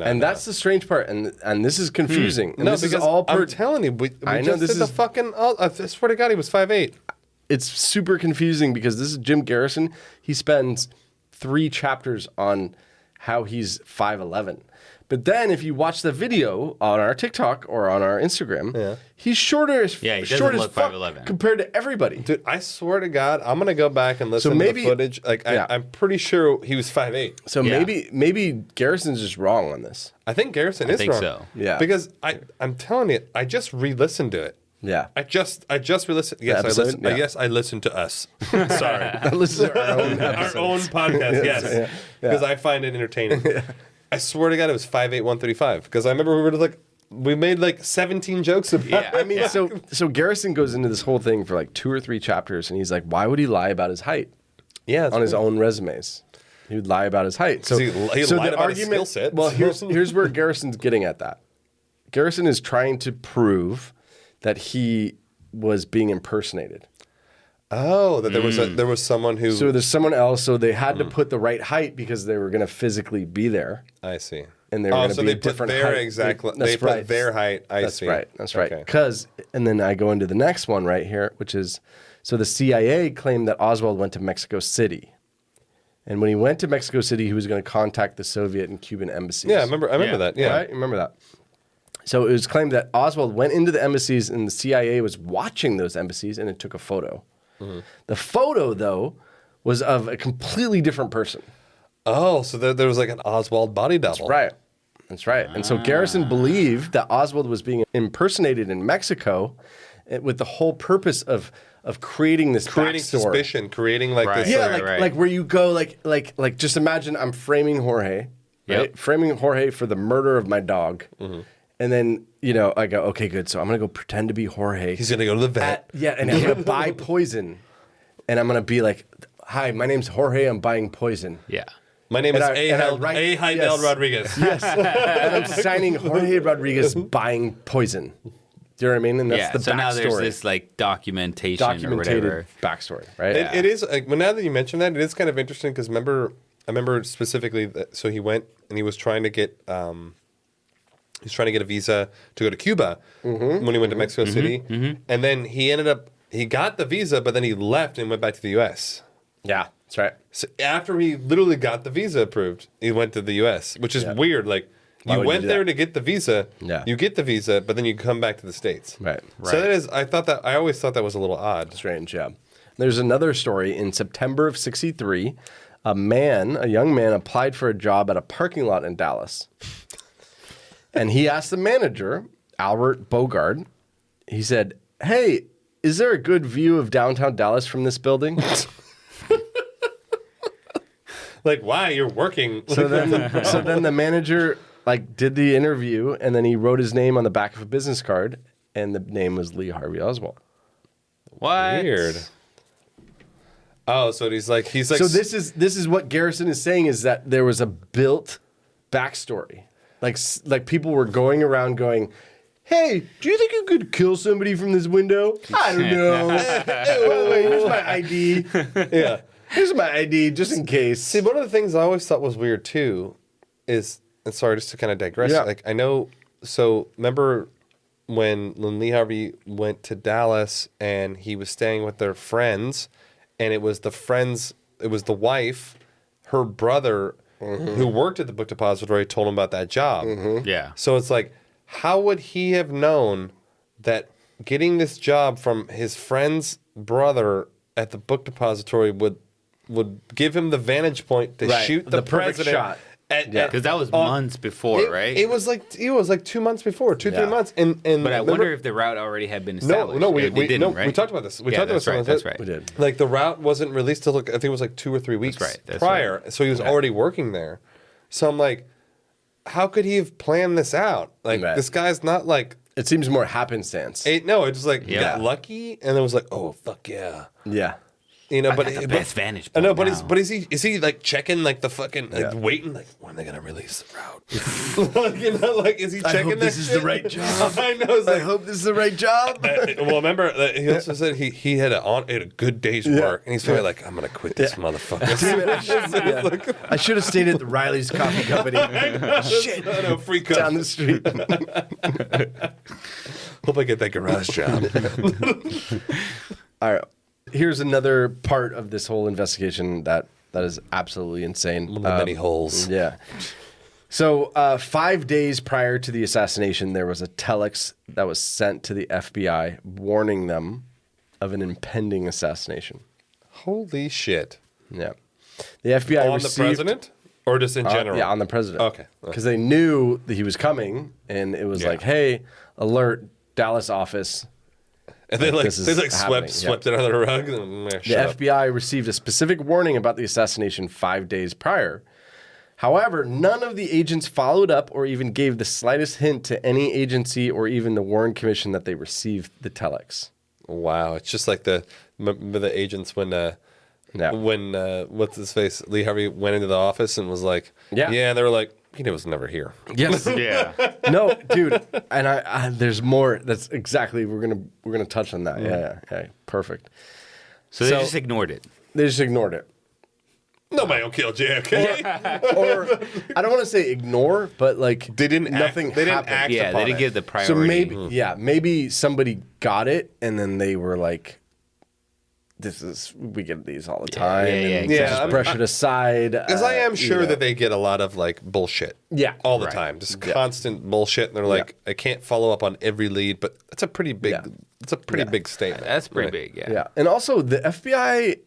And that's the strange part, and this is confusing. And no, this is because all I'm telling you, we I know just this did the is- fucking. I swear to God, he was 5'8". It's super confusing because this is Jim Garrison. He spends 3 chapters on how he's 5'11". But then if you watch the video on our TikTok or on our Instagram, he's shorter as Yeah, he doesn't short as look fuck 5'11". compared to everybody. Dude, I swear to God, I'm gonna go back and listen maybe- to the footage. Like, yeah. I'm pretty sure he was 5'8". So Yeah. maybe Garrison's just wrong on this. I think Garrison is think wrong. so. Yeah. Because I'm telling you, I just re-listened to it. Yeah. I just re-listened. Yes, episode? I listened. Yeah. Yes, I listened to us. Sorry, Listen to our own our episodes. own podcast. Yes, because I find it entertaining. I swear to God, it was 5'8", 135. Because I remember we were just like, we made like 17 jokes about it. I mean, so Garrison goes into this whole thing for like 2 or 3 chapters, and he's like, why would he lie about his height Yeah, on his own resumes? He would lie about his height. So He lied about his skill set. Well, here's where Garrison's getting at that. Garrison is trying to prove that he was being impersonated. Oh, that there was someone who. So there's someone else. So they had to put the right height because they were going to physically be there. I see. And they were going to so be they a put different their height. exact. That's They right. put their height. I That's see. right. That's right. Okay. Because, and then I go into the next one right here, which is, so the CIA claimed that Oswald went to Mexico City. And when he went to Mexico City, he was going to contact the Soviet and Cuban embassies. Yeah, I remember that. Yeah. Right? Remember that. So it was claimed that Oswald went into the embassies and the CIA was watching those embassies and it took a photo. The photo, though, was of a completely different person. Oh, so there was like an Oswald body double. That's right. And so Garrison believed that Oswald was being impersonated in Mexico with the whole purpose of creating this Creating backstory. suspicion, creating like Right. this. Yeah, Right. like where you go, like just imagine I'm framing Jorge, Yep. right? Framing Jorge for the murder of my dog. And then, I go, okay, good. So I'm going to go pretend to be Jorge. He's gonna go to the vet. And I'm going to buy poison. And I'm going to be like, Hi, my name's Jorge. I'm buying poison. Yeah. My name is And I write- Heidel yes. Rodriguez. Yes. And I'm signing Jorge Rodriguez buying poison. Do you know what I mean? And that's the so backstory. now there's this like documentation or Documentated whatever. backstory, right? It is like, well, now that you mention that, it is kind of interesting because I remember specifically that, so he went and he was trying to get a visa to go to Cuba when he went to Mexico City, and then he got the visa, but then he left and went back to the U.S. Yeah, that's right. So after he literally got the visa approved, he went to the U.S., which is weird. Like Why you would you went do there that? to get the visa, You get the visa, but then you come back to the States. Right. So that is, I always thought that was a little odd. Strange, yeah. There's another story. In September of 1963, a young man applied for a job at a parking lot in Dallas. And he asked the manager, Albert Bogard, he said, "Hey, is there a good view of downtown Dallas from this building?" Like, why? You're working. So then the manager did the interview, and then he wrote his name on the back of a business card, and the name was Lee Harvey Oswald. What? Weird. Oh, so he's like. So this is what Garrison is saying, is that there was a built backstory. Like people were going around going, "Hey, do you think you could kill somebody from this window?" "I don't know." "By the way, here's my ID." Yeah. "Here's my ID, just in case." See, one of the things I always thought was weird too is, and sorry, just to kind of digress. Yeah. Like I know, so remember when Lee Harvey went to Dallas and he was staying with their friends, and it was the wife, her brother, who worked at the book depository, told him about that job. Yeah. So it's like, how would he have known that getting this job from his friend's brother at the book depository would give him the vantage point to Right. shoot The the perfect president shot. Because that was months before, right? It was like 2 months before, 2-3 Yeah. months, and but I remember- wonder if the route already had been established. no, we They didn't, no, right? we talked about this. We Yeah, talked that's about right. some of That's it. right. We did. Like the route wasn't released till I think it was like 2 or 3 weeks right. That's prior, so he was already working there. So I'm like, how could he have planned this out? Like Right. this guy's not like. It seems more happenstance. No, it's just like he Yeah. got lucky, and it was like, oh fuck yeah, Yeah. but got the best vantage I know, point but now. is he like checking like the fucking waiting like when are they gonna release the route? Like is he checking? hope this is the right job. I know. It's I like, hope this is the right job. well, remember he also said he had a good day's work, and he's probably like, I'm gonna quit this motherfucker. I should have stayed at the Riley's Coffee Company. Shit. No, free cup. Down the street. Hope I get that garage job. All right. Here's another part of this whole investigation that is absolutely insane. One of the many holes. Yeah. So 5 days prior to the assassination, there was a telex that was sent to the FBI warning them of an impending assassination. Holy shit! Yeah. The FBI On received, the president, or just in general? Yeah, on the president. Okay. Because they knew that he was coming, and it was like, hey, alert, Dallas office. And they this is happening, swept it under the rug. And, The shut up. FBI received a specific warning about the assassination 5 days prior. However, none of the agents followed up or even gave the slightest hint to any agency or even the Warren Commission that they received the telex. Wow, it's just like the agents when what's his face, Lee Harvey went into the office and was like, yeah, they were like, he was never here. Yes. Yeah. No, dude. And I there's more. That's exactly we're gonna touch on that. Yeah. Perfect. So they just ignored it. They just ignored it. Nobody will kill JFK. Or I don't want to say ignore, but like They didn't nothing act, they didn't happened. act Yeah, upon they didn't it. give the priority. So maybe somebody got it and then they were like, we get these all the time. and yeah. just brush it aside. Because I am sure that they get a lot of like bullshit. Yeah. All the Right. time. Just constant bullshit. And they're like, I can't follow up on every lead, but it's a pretty big big statement. That's pretty Right. big, Yeah. And also the FBI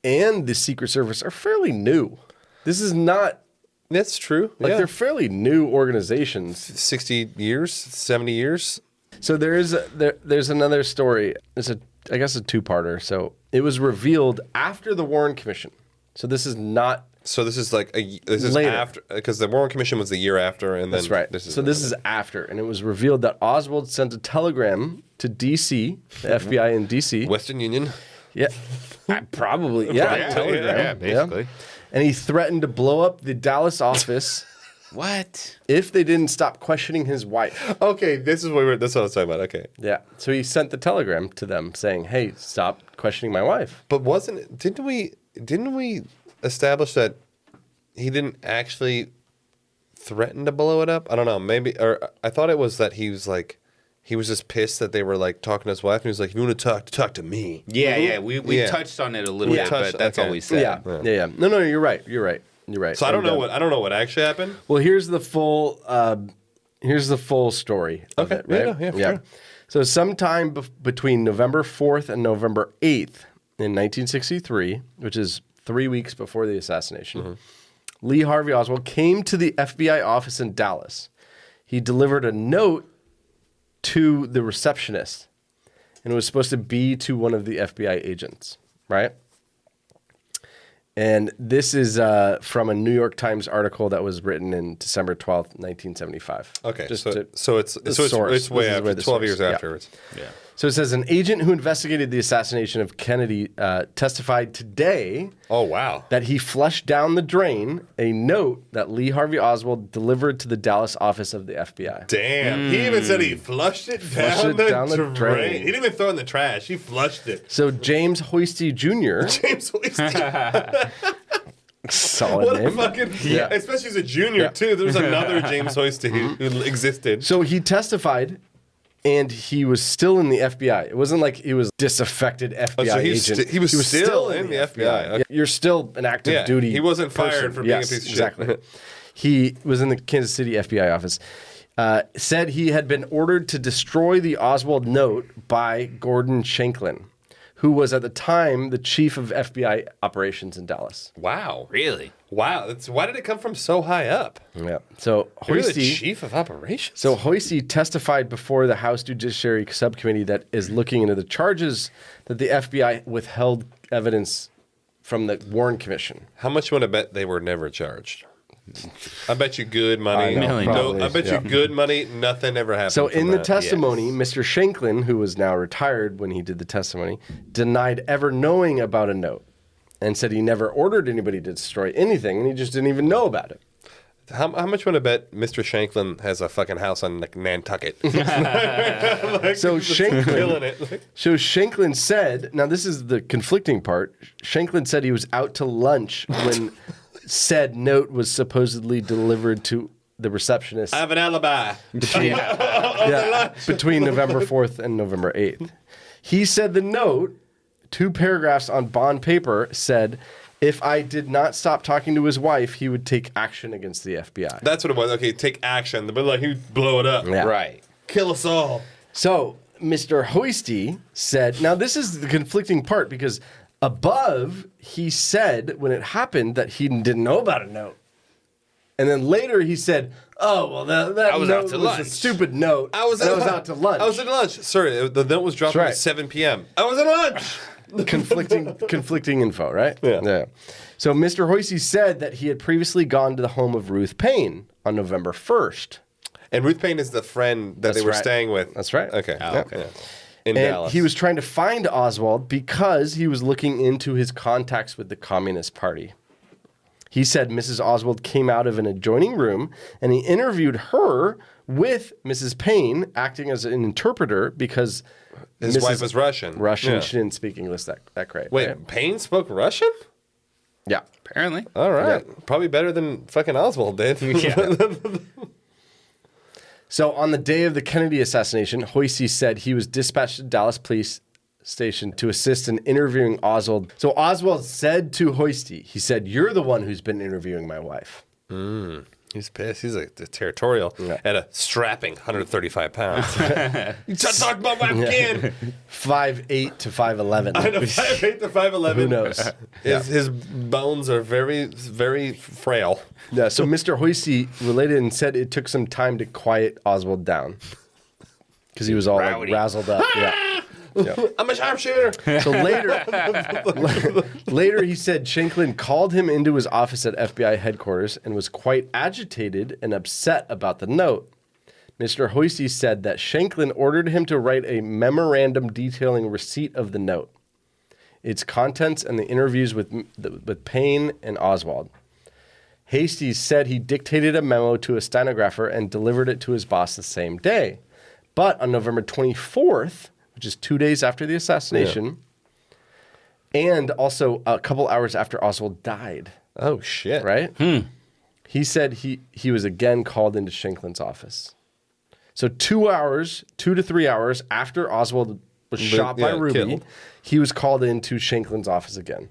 and the Secret Service are fairly new. This is not That's true. like they're fairly new organizations. 60 years, 70 years. So there's another story. It's I guess a two-parter. So it was revealed after the Warren Commission. So this is not. So this is like this is Later. after, because the Warren Commission was the year after, and then That's right. This is This is after, and it was revealed that Oswald sent a telegram to D.C., the FBI in D.C., Western Union. Yeah, probably. Yeah, telegram. Yeah, basically. And he threatened to blow up the Dallas office What? if they didn't stop questioning his wife. Okay, this is what that's what I was talking about. Okay, Yeah. So he sent the telegram to them saying, "Hey, stop questioning my wife." but didn't we establish that he didn't actually threaten to blow it up? I don't know. Maybe, or I thought it was that he was just pissed that they were like talking to his wife, and he was like, "If you want to talk to me." Yeah. We Yeah. touched on it a little bit, but that's all we said. Yeah. No, you're right. You're right. So I don't know what actually happened. Well, here's the full story of it, right? Yeah, sure. So sometime between November 4th and November 8th in 1963, which is 3 weeks before the assassination, Lee Harvey Oswald came to the FBI office in Dallas. He delivered a note to the receptionist, and it was supposed to be to one of the FBI agents, right? And this is from a New York Times article that was written in December 12th, 1975. Okay, Just so to- it's the source. it's way This is after where the 12 source- years yeah. afterwards. Yeah. So it says an agent who investigated the assassination of Kennedy testified today Oh wow. that he flushed down the drain a note that Lee Harvey Oswald delivered to the Dallas office of the FBI. Damn. He even said he flushed it Flushed down, it down the the drain. drain. He didn't even throw it in the trash. He flushed it. So James Hoisty Jr. James Hoisty. solid What a name. fucking Yeah. Especially as a junior Yeah. too. There's another James Hoisty who existed. So he testified, and he was still in the FBI. It wasn't like he was disaffected FBI so agent. he was still in the FBI. Okay. Yeah, you're still an active Yeah, duty. he wasn't fired person. for being a Yes, piece of shit. exactly. He was in the Kansas City FBI office. Said he had been ordered to destroy the Oswald note by Gordon Shanklin, who was at the time the chief of FBI operations in Dallas. Wow. Really? Wow. Why did it come from so high up? Yeah. So You're the Hoisty. chief of operations. So Hoisty testified before the House Judiciary Subcommittee that is looking into the charges that the FBI withheld evidence from the Warren Commission. How much you want to bet they were never charged? I bet you good money. I know, probably, I bet yeah. you good money. Nothing ever happened. So from in the that. testimony, Mr. Shanklin, who was now retired when he did the testimony, denied ever knowing about a note and said he never ordered anybody to destroy anything, and he just didn't even know about it. How much want to bet Mr. Shanklin has a fucking house on like, Nantucket? So Shanklin, Killing it. so Shanklin said, now this is the conflicting part. Shanklin said he was out to lunch when said note was supposedly delivered to the receptionist I have an alibi. between November 4th and November 8th. He said the note, 2 paragraphs on bond paper, said, if I did not stop talking to his wife, he would take action against the FBI. That's what it was. Okay, take action. But like, he blow it up. Yeah. Right. Kill us all. So Mr. Hoisty said, now this is the conflicting part because above he said when it happened that he didn't know about a note. And then later he said, oh, well, that I was note out to was lunch. a stupid note. I was out to lunch. I was at lunch. Sorry, the note was dropped That's right. at 7 p.m. I was at lunch. conflicting info, right? Yeah. So Mr. Hoisty said that he had previously gone to the home of Ruth Payne on November 1st. And Ruth Payne is the friend that they were right. staying with. That's right. Okay. Oh, Yeah. okay. In And Dallas. he was trying to find Oswald because he was looking into his contacts with the Communist Party. He said Mrs. Oswald came out of an adjoining room and he interviewed her with Mrs. Payne acting as an interpreter because His wife was Russian. Russian. Yeah. She didn't speak English that great. Wait, right? Payne spoke Russian? Yeah. Apparently. All right. Probably better than fucking Oswald did. Yeah. So on the day of the Kennedy assassination, Hoisty said he was dispatched to Dallas Police Station to assist in interviewing Oswald. So Oswald said to Hoisty, he said, you're the one who's been interviewing my wife. He's pissed. He's like territorial at a strapping 135 pounds. You talk about my again. 5'8" to 5'11". I know, 5'8" to 5'11". Who knows? His bones are very, very frail. Yeah, so Mr. Hoisty related and said it took some time to quiet Oswald down because he was all like, Rowdy. razzled up. Yeah. I'm a sharpshooter. So later he said Shanklin called him into his office at FBI headquarters and was quite agitated and upset about the note. Mr. Hoisty said that Shanklin ordered him to write a memorandum detailing receipt of the note. its contents, and the interviews with Payne and Oswald. Hastie said he dictated a memo to a stenographer and delivered it to his boss the same day. But on November 24th, which is 2 days after the assassination, and also a couple hours after Oswald died. Oh, shit. Right? He said he was again called into Shanklin's office. So 2 to 3 hours after Oswald was shot by Ruby, killed. he was called into Shanklin's office again.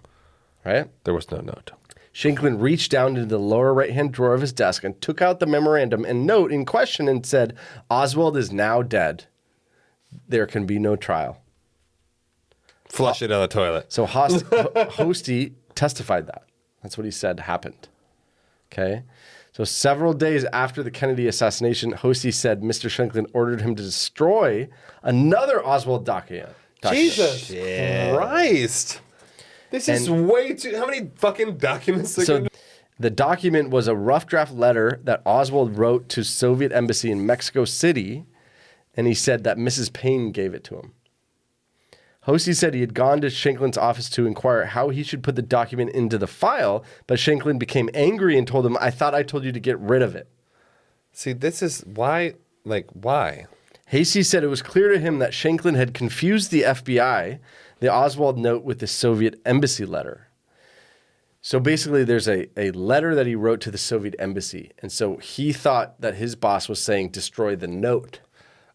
Right? There was no note. Shanklin reached down into the lower right-hand drawer of his desk and took out the memorandum and note in question and said, Oswald is now dead. There can be no trial. Flush it down the toilet. So Hosty testified that. That's what he said happened. Okay? So several days after the Kennedy assassination, Hosty said Mr. Shanklin ordered him to destroy another Oswald document. Jesus Christ. This is way too... How many fucking documents? So the document was a rough draft letter that Oswald wrote to Soviet embassy in Mexico City, and he said that Mrs. Payne gave it to him. Hosty said he had gone to Shanklin's office to inquire how he should put the document into the file, but Shanklin became angry and told him, I thought I told you to get rid of it. See, this is... Why? Like, why? Hastie said it was clear to him that Shanklin had confused the FBI, the Oswald note, with the Soviet embassy letter. So basically, there's a letter that he wrote to the Soviet embassy. And so he thought that his boss was saying, destroy the note.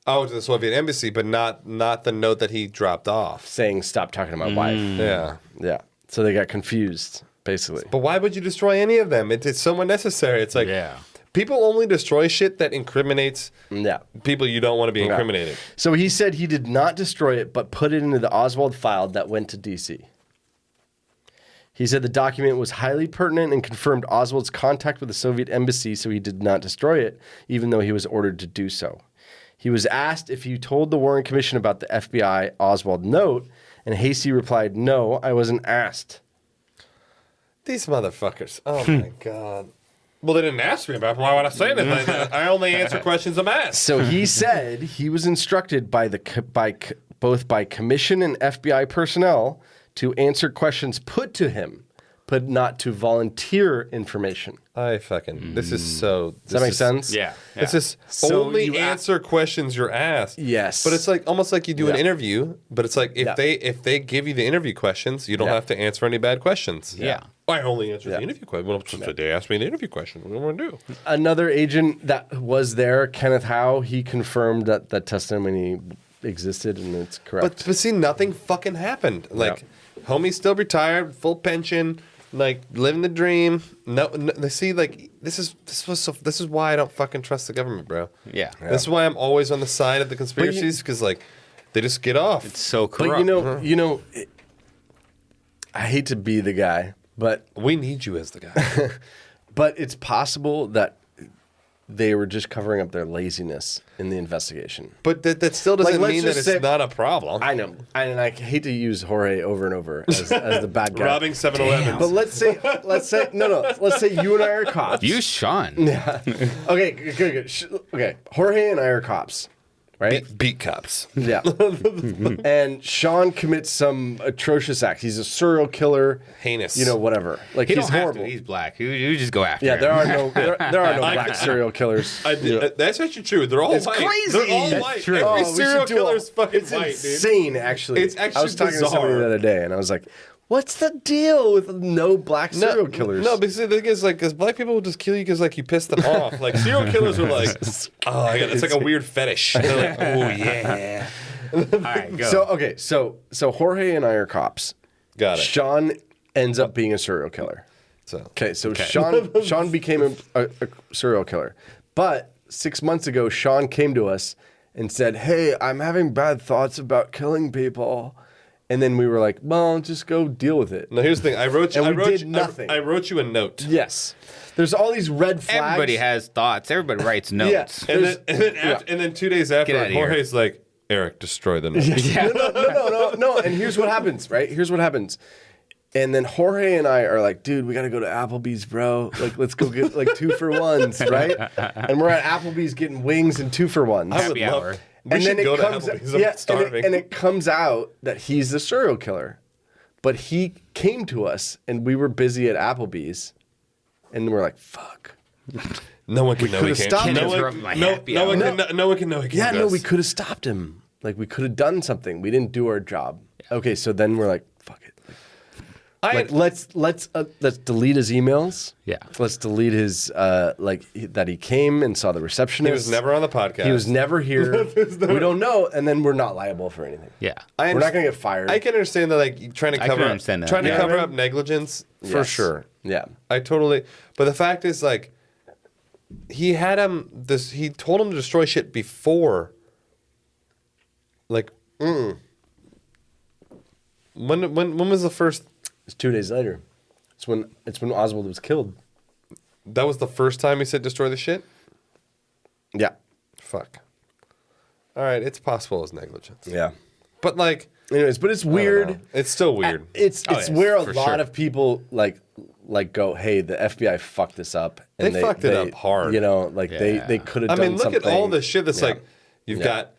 Oh, to the Soviet embassy, but not the note that he dropped off. Saying, stop talking to my wife. Yeah. Yeah. So they got confused, basically. But why would you destroy any of them? It's so unnecessary. It's like... People only destroy shit that incriminates people you don't want to be incriminated. So he said he did not destroy it, but put it into the Oswald file that went to D.C. He said the document was highly pertinent and confirmed Oswald's contact with the Soviet embassy, so he did not destroy it, even though he was ordered to do so. He was asked if he told the Warren Commission about the FBI Oswald note, and Hastie replied, no, I wasn't asked. These motherfuckers. Oh, my God. Well, they didn't ask me about it. Why would I say anything? I only answer questions I'm asked. So he said he was instructed by both commission and FBI personnel to answer questions put to him, but not to volunteer information. This is so... Does that make sense? Yeah. It's just only answer questions you're asked. Yes. But it's like almost like you do an interview, but it's like if they give you the interview questions, you don't have to answer any bad questions. Yeah. I only answer the interview question. Well, they asked me the interview question. What do I want to do? Another agent that was there, Kenneth Howe, he confirmed that that testimony existed and it's correct. But see, nothing fucking happened. Like, homie's still retired, full pension, like living the dream. No, see, like this is why I don't fucking trust the government, bro. Yeah. This is why I'm always on the side of the conspiracies because like they just get off. It's so corrupt. But I hate to be the guy, but we need you as the guy. But it's possible that they were just covering up their laziness in the investigation. But that still doesn't Like, mean that it's not a problem. I know. And I hate to use Jorge over and over as the bad guy. Robbing 7-Elevens. But let's say you and I are cops. You, Sean. Yeah. Okay, good. Okay, Jorge and I are cops, right? Beat cops. Yeah. And Sean commits some atrocious act. He's a serial killer. Heinous. Whatever. Like, He he's don't have horrible. to. He's black. You just go after Yeah, him. there are no black serial killers. That's actually true. They're all white. crazy. They're all That's white. true. Every we serial should do killer is fucking It's white, insane, actually. It's actually I was talking to somebody bizarre. the other day, and I was like, "What's the deal with no black dude. serial killers?" No, because the thing is, like, because black people will just kill you because, like, you piss them off. Like, serial killers are like, it's like a weird fetish. They're like, oh, yeah. All right, go. So Jorge and I are cops. Got it. Sean ends up being a serial killer. So Sean became a serial killer. But 6 months ago, Sean came to us and said, "Hey, I'm having bad thoughts about killing people." And then we were like, "Well, just go deal with it." No, here's the thing. I wrote nothing. I wrote you a note. Yes. There's all these red flags. Everybody has thoughts. Everybody writes notes. And then 2 days Get after, outta here. Jorge's like, Eric, destroy the note. No. And here's what happens, right? Here's what happens. And then Jorge and I are like, dude, we got to go to Applebee's, bro. Like, let's go get like 2-for-1s, right? And we're at Applebee's getting wings and 2-for-1s. I would Happy love. hour. We should go to Applebee's. I'm starving. And it comes out that he's the serial killer. But he came to us, and we were busy at Applebee's, and we're like, "Fuck." No one can know he could've came. stopped him. No Interrupt my one, happy no, hour. no one can know he came. Yeah, to no, us. we could have stopped him. Like, we could have done something. We didn't do our job. Okay, so then we're like, "Fuck it." Let's delete his emails. Yeah. Let's delete his that he came and saw the receptionist. He was never on the podcast. He was never here. We don't know, and then we're not liable for anything. Yeah. We're not gonna get fired. I can understand that, like trying to I can cover understand that. trying to Yeah. cover up negligence for Yes. sure. Yeah. I totally. But the fact is, like, he had him. He told him to destroy shit before. Like, when was the first? It's 2 days later. It's when Oswald was killed. That was the first time he said destroy the shit. Yeah. Fuck. All right, it's possible it was negligence. Yeah. But like, Anyways, but it's I don't know. weird. It's still weird. It's yes, where a for lot sure. of people like go, "Hey, the FBI fucked this up." They fucked it up hard. You know, like they Yeah. could have I done mean, look something. at all the shit that's Yeah. like, you've Yeah. got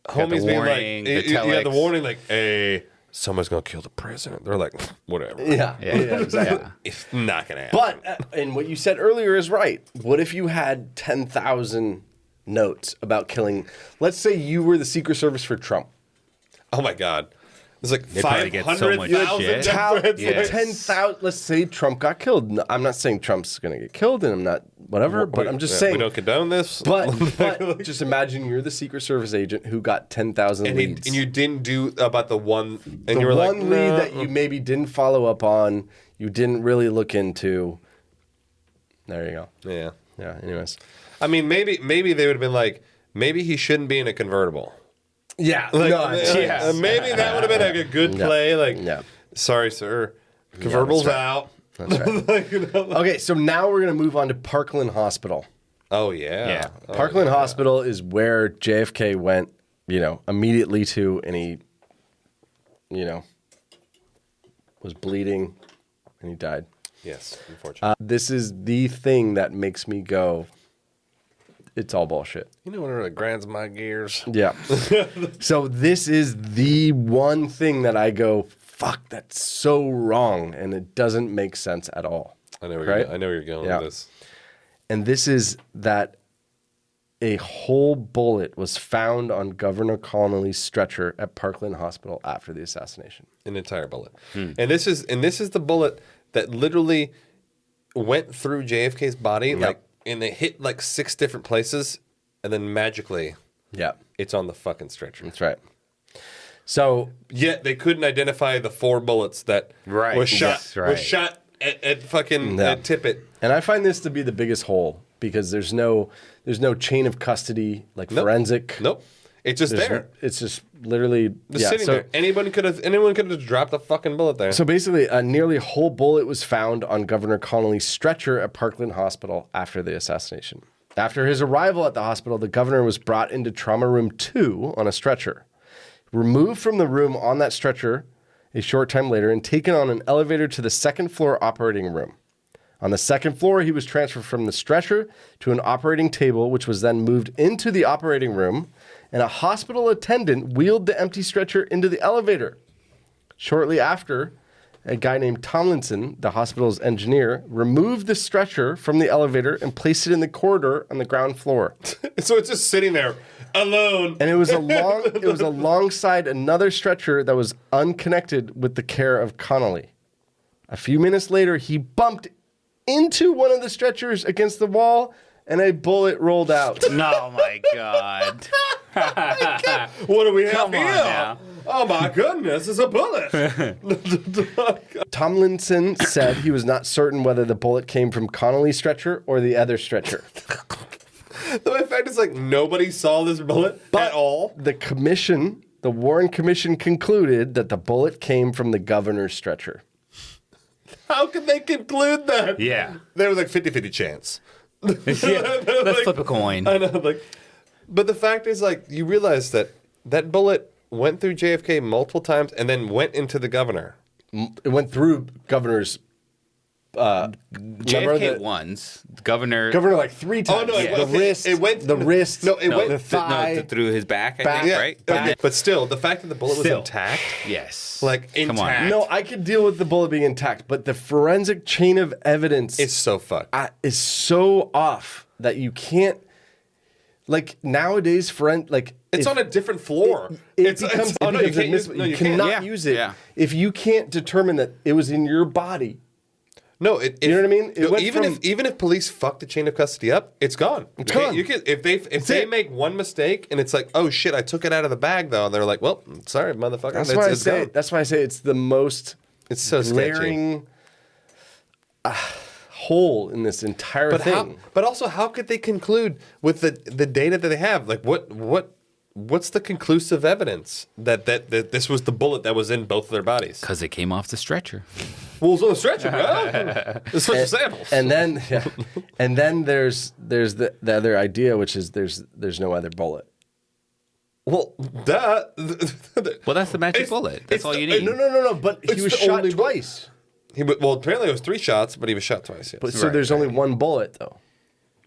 the homies being warning, like, the you got the telex. warning, like, hey, someone's gonna kill the president. They're like, whatever. Yeah. Yeah. Exactly. Yeah. It's not gonna happen. But and what you said earlier is right. What if you had 10,000 notes about killing? Let's say you were the Secret Service for Trump. Oh my god, there's like They probably get so much 500,000 shit. death threats. Yeah. 10,000. Let's say Trump got killed. No, I'm not saying Trump's going to get killed, and I'm not whatever. But I'm just saying. we don't condone this. But just imagine you're the Secret Service agent who got 10,000 and, leads. and you didn't do about the one, and the you were one like, lead no. that you maybe didn't follow up on, you didn't really look into. There you go. Yeah. Yeah. Anyways. I mean, maybe they would have been like, maybe he shouldn't be in a convertible. Yeah. Like, yeah. maybe that would have been like a good Yeah. play. Like, Yeah. sorry, sir, convertible's right. out. That's right. Like, you know, like- Okay, so now we're going to move on to Parkland Hospital. oh yeah, Yeah. Oh, Parkland yeah. Hospital is where JFK went, immediately to, and he, was bleeding, and he died. Yes, unfortunately. This is the thing that makes me go, it's all bullshit. You know what really grinds my gears? Yeah. So this is the one thing that I go, fuck, that's so wrong, and it doesn't make sense at all. I know where Right? you're going Yeah. with this. And this is that a whole bullet was found on Governor Connolly's stretcher at Parkland Hospital after the assassination. An entire bullet. And this is the bullet that literally went through JFK's body, like, and it hit like 6 different places, and then magically Yeah, it's on the fucking stretcher. that's right. So Yet they couldn't identify the 4 bullets that Right. was shot That's right. was shot at fucking Yeah. at Tippit. and I find this to be the biggest hole because there's no chain of custody, like Nope. forensic. Nope. It's just There's there. It's just literally Just sitting there. Anyone could have just dropped a fucking bullet there. So basically, a nearly whole bullet was found on Governor Connolly's stretcher at Parkland Hospital after the assassination. After his arrival at the hospital, the governor was brought into trauma room 2 on a stretcher, removed from the room on that stretcher a short time later, and taken on an elevator to the second floor operating room. On the second floor, he was transferred from the stretcher to an operating table, which was then moved into the operating room, and a hospital attendant wheeled the empty stretcher into the elevator. Shortly after, a guy named Tomlinson, the hospital's engineer, removed the stretcher from the elevator and placed it in the corridor on the ground floor. So it's just sitting there alone. And it was alongside another stretcher that was unconnected with the care of Connolly. A few minutes later, he bumped into one of the stretchers against the wall, and a bullet rolled out. No, my God. What do we have Come on here? now. Oh my goodness, it's a bullet. Tomlinson said he was not certain whether the bullet came from Connolly's stretcher or the other stretcher. The fact is, like, nobody saw this bullet at all. The Warren Commission concluded that the bullet came from the governor's stretcher. How could they conclude that? Yeah. There was like 50-50 chance. Yeah. Let's flip a coin. I know, like, but the fact is, like, you realize that bullet went through JFK multiple times and then went into the governor. It went through governor's JFK ones. Governor like 3 times. Oh, no, the wrist. It went the wrist. No, it went the thigh. through his back, I think, yeah, right? okay. But still, the fact that the bullet was intact. Yes. Like, Come on. intact. No, I could deal with the bullet being intact, but the forensic chain of evidence It's so fucked. is so off that you can't. Like nowadays, It's on a different floor. It becomes admissible. You cannot use it if you can't determine that it was in your body. No, you know what I mean? Even if police fuck the chain of custody up, it's gone. It's gone. You can if they make one mistake and it's like, oh shit, I took it out of the bag though, and they're like, well, sorry, motherfucker. That's why I say. Gone. That's why I say it's the most. It's so glaring hole in this entire thing. But also, how could they conclude with the data that they have? Like, what's the conclusive evidence that this was the bullet that was in both of their bodies? Because it came off the stretcher. Well, it was on the stretcher, bro. It's such samples. And then there's the other idea, which is there's no other bullet. Well, duh. Well, that's the magic bullet. That's all you need. No. But he was shot twice. Well, apparently it was 3 shots, but he was shot twice. Yes. But so there's only one bullet though.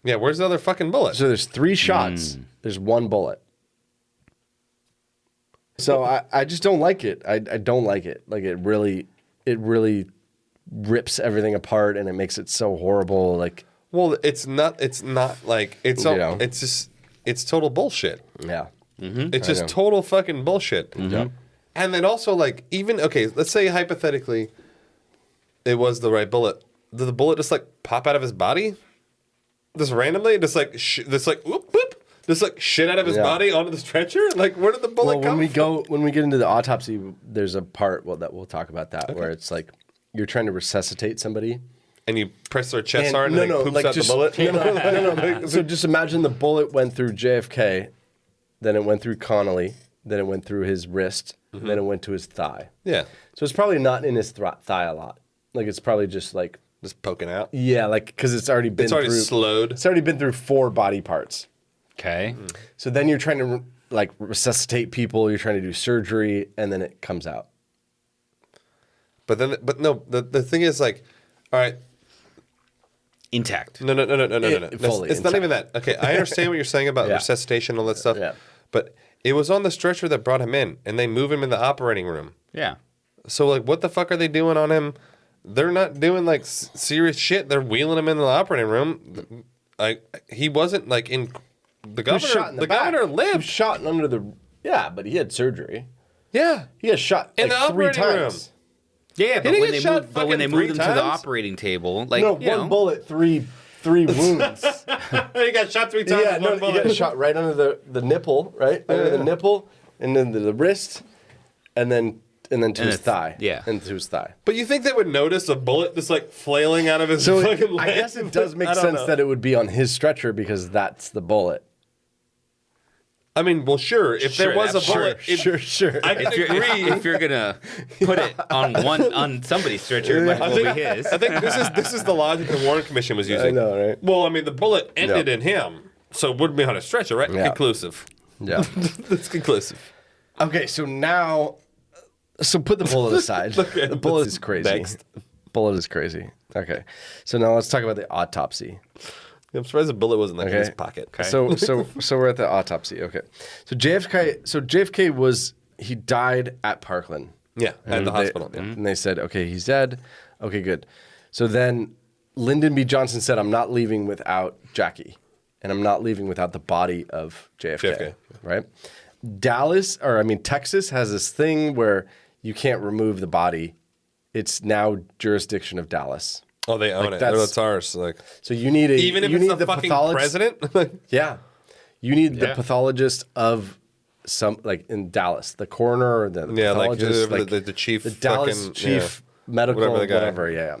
Yeah, where's the other fucking bullet? So there's 3 shots. There's one bullet. So I just don't like it. I don't like it. Like it really rips everything apart and it makes it so horrible. Like, well, it's not like it's total bullshit. Yeah. Mm-hmm. It's just total fucking bullshit. Mm-hmm. And then also like let's say hypothetically it was the right bullet. Did the bullet just like pop out of his body? Just randomly? Just like whoop whoop. Just like shit out of his body onto the stretcher? Like where did the bullet come from? When we get into the autopsy, there's a part that we'll talk about that where it's like you're trying to resuscitate somebody. And you press their chest hard and it poops out the bullet? No. So just imagine the bullet went through JFK, then it went through Connolly, then it went through his wrist, then it went to his thigh. Yeah. So it's probably not in his thigh a lot. Like it's probably just like just poking out. Yeah, like because it's already slowed. It's already been through 4 body parts. Okay. So then you're trying to like resuscitate people. You're trying to do surgery, and then it comes out. But no. The thing is like, all right. Intact. No. Fully it's not even that. Okay, I understand what you're saying about resuscitation and all that stuff. Yeah. But it was on the stretcher that brought him in, and they move him in the operating room. Yeah. So like, what the fuck are they doing on him? They're not doing like serious shit. They're wheeling him in the operating room. Like he wasn't like in the governor. The governor lived. He was shot under the. Yeah, but he had surgery. Yeah, he got shot in like the 3 operating times. room. Yeah, but when they moved him to the operating table, like one bullet, three wounds. He got shot 3 times. Yeah, he got shot right under the nipple, right under the nipple, and then the wrist, and then to his thigh. Yeah, and to his thigh. But you think they would notice a bullet just like flailing out of his fucking leg? I guess it does make sense that it would be on his stretcher because that's the bullet. I mean, well, sure. If there was a bullet, sure. I can agree. If you're gonna put it on somebody's stretcher, it might as well be his. I think this is the logic the Warren Commission was using. I know, right? Well, I mean, the bullet ended in him, so it wouldn't be on a stretcher, right? Yeah. Conclusive. Yeah, that's conclusive. Okay, so now, put the bullet aside. The bullet is crazy. Next. Bullet is crazy. Okay, so now let's talk about the autopsy. I'm surprised the bullet wasn't like in his pocket. Okay. So we're at the autopsy. Okay. So JFK he died at Parkland. Yeah, at the hospital. Yeah. And they said, okay, he's dead. Okay, good. So then Lyndon B. Johnson said, I'm not leaving without Jackie. And I'm not leaving without the body of JFK. Right? Texas has this thing where you can't remove the body. It's now jurisdiction of Dallas. Oh, they own it. That's ours. Like, so you need even if it's the fucking president. Yeah, you need the pathologist of some like in Dallas, the coroner or the pathologist, the chief, the Dallas chief medical whatever. Yeah.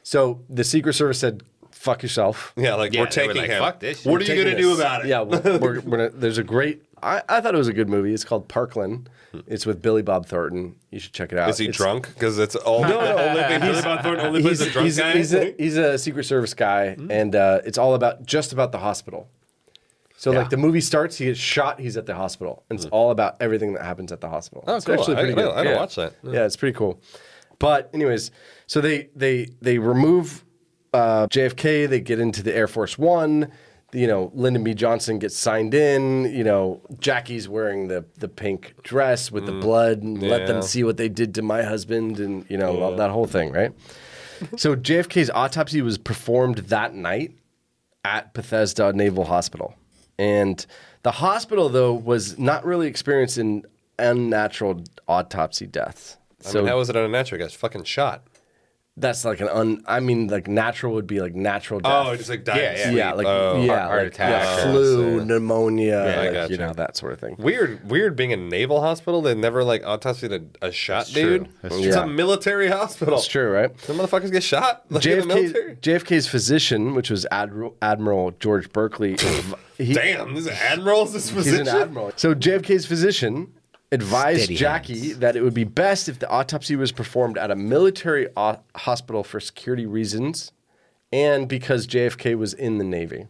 So the Secret Service said, "Fuck yourself." Yeah, we're taking him. Fuck this. What are you gonna do about it? Yeah, we're gonna. There's a great. I thought it was a good movie. It's called Parkland. It's with Billy Bob Thornton. You should check it out. Is he drunk? Because it's all Billy Bob Thornton only plays a drunk guy. He's a Secret Service guy, and it's all about the hospital. So like the movie starts, he gets shot, he's at the hospital, and it's all about everything that happens at the hospital. Oh, it's cool. actually pretty good. I don't watch that. Yeah, it's pretty cool. But anyways, so they remove JFK, they get into the Air Force One. Lyndon B. Johnson gets signed in. Jackie's wearing the pink dress with the blood and let them see what they did to my husband and, all that whole thing, right? So JFK's autopsy was performed that night at Bethesda Naval Hospital. And the hospital, though, was not really experiencing unnatural autopsy deaths. So how was it unnatural? You guys fucking shot. That's like natural would be like natural death. Oh, just like dying. Yeah, heart attack, flu, pneumonia, gotcha. that sort of thing. Weird being a naval hospital. They never autopsied a shot dude. It's a military hospital. That's true, right? Some motherfuckers get shot. In the military. JFK's physician, which was Admiral George Berkeley. Damn, this is Admiral's physician? He's an admiral. So JFK's physician advised Jackie that it would be best if the autopsy was performed at a military hospital for security reasons and because JFK was in the Navy.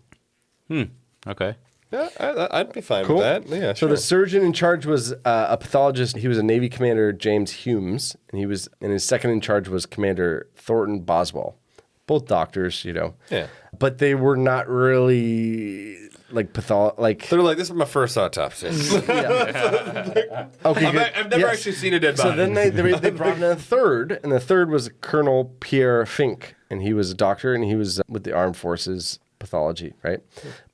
Okay. Yeah, I'd be fine with that. Yeah, So the surgeon in charge was a pathologist. He was a Navy Commander, James Humes, and his second in charge was Commander Thornton Boswell. Both doctors, Yeah. But they were not really they're like, this is my first autopsy. Okay, I've never actually seen a dead body. So then they brought in a third, and the third was Colonel Pierre Fink, and he was a doctor, and he was with the Armed Forces pathology, right?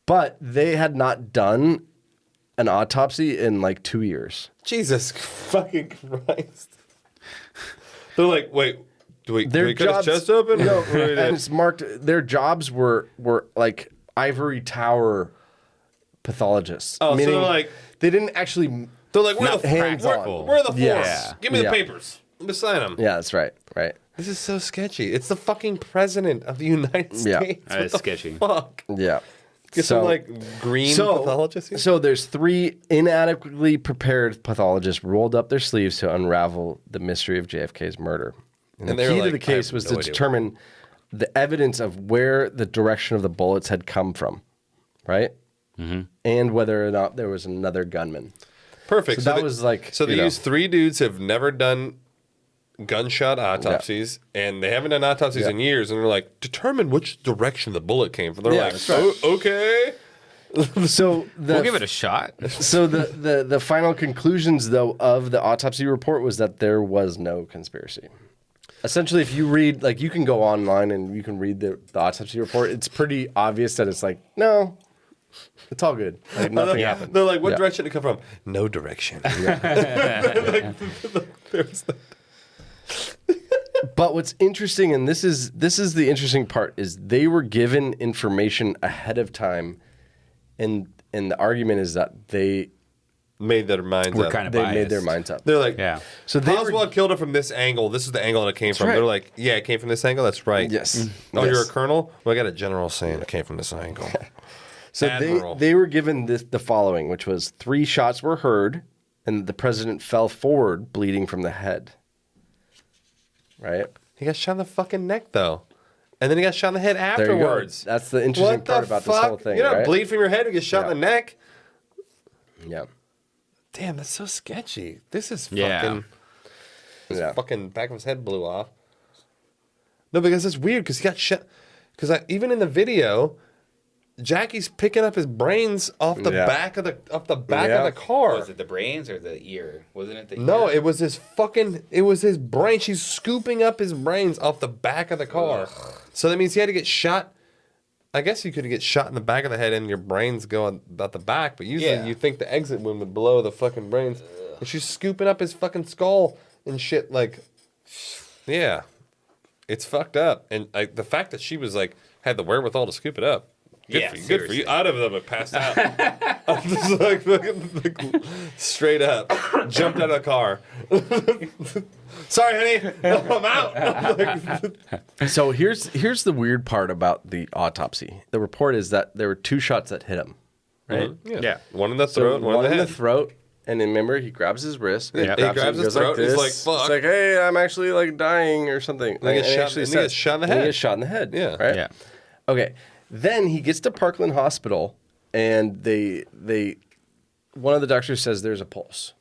But they had not done an autopsy in 2 years. Jesus fucking Christ. They're like, wait, do we cut his chest open? No, and it's marked, their jobs were like ivory tower pathologists. Oh, meaning so they didn't actually... They're like, where the hands-on. where are the forms? Yeah. Give me the papers. Let me sign them. Yeah, that's right. This is so sketchy. It's the fucking president of the United States. That is sketchy. Fuck. Yeah. Get some green pathologists here? So there's 3 inadequately prepared pathologists rolled up their sleeves to unravel the mystery of JFK's murder. And the key to the case was to determine the evidence of where the direction of the bullets had come from, right? Mm-hmm. And whether or not there was another gunman. Perfect. So that was So these 3 dudes have never done gunshot autopsies, and they haven't done autopsies in years, and they're like, determine which direction the bullet came from. They're okay. So we'll give it a shot. So the final conclusions, though, of the autopsy report was that there was no conspiracy. Essentially, if you read, you can go online and you can read the autopsy report. It's pretty obvious that it's no, it's all good. Nothing happened. They're like, what direction did it come from? No direction. But what's interesting, and this is the interesting part, is they were given information ahead of time, and the argument is that they made their minds up. They made their minds up. They're like, So Boswell killed it from this angle. This is the angle that it came from. right. They're like, yeah, it came from this angle. That's right. Yes. Oh, Yes. you're a colonel? Well, I got a general saying it came from this angle. So they were given the following, which was 3 shots were heard, and the president fell forward, bleeding from the head. Right? He got shot in the fucking neck, though. And then he got shot in the head afterwards. That's the interesting part about this whole thing. You don't right? bleed from your head and get shot in the neck. Yeah. Damn, that's so sketchy. This is fucking... Yeah. His fucking back of his head blew off. No, because it's weird, because he got shot... Because even in the video... Jackie's picking up his brains off the back of the car. Was it the brains or the ear? Wasn't it the ear? No, it was his brain. She's scooping up his brains off the back of the car. Ugh. So that means he had to get shot. I guess you could get shot in the back of the head and your brains go about the back, but usually you think the exit wound would blow the fucking brains. And she's scooping up his fucking skull and shit yeah. It's fucked up. And the fact that she was had the wherewithal to scoop it up. Good for you. I'd have passed out. I'm just straight up. Jumped out of the car. Sorry, honey. I'm out. So here's the weird part about the autopsy. The report is that there were 2 shots that hit him. Right? Mm-hmm. Yeah. One in the throat, one in the head. Throat. And then remember, he grabs his wrist. Yeah. He grabs his throat. He's like, fuck. It's like, hey, I'm actually dying or something. And he gets shot in the head. He gets shot in the head. Yeah. Right? Yeah. Okay. Then he gets to Parkland Hospital, and one of the doctors says there's a pulse.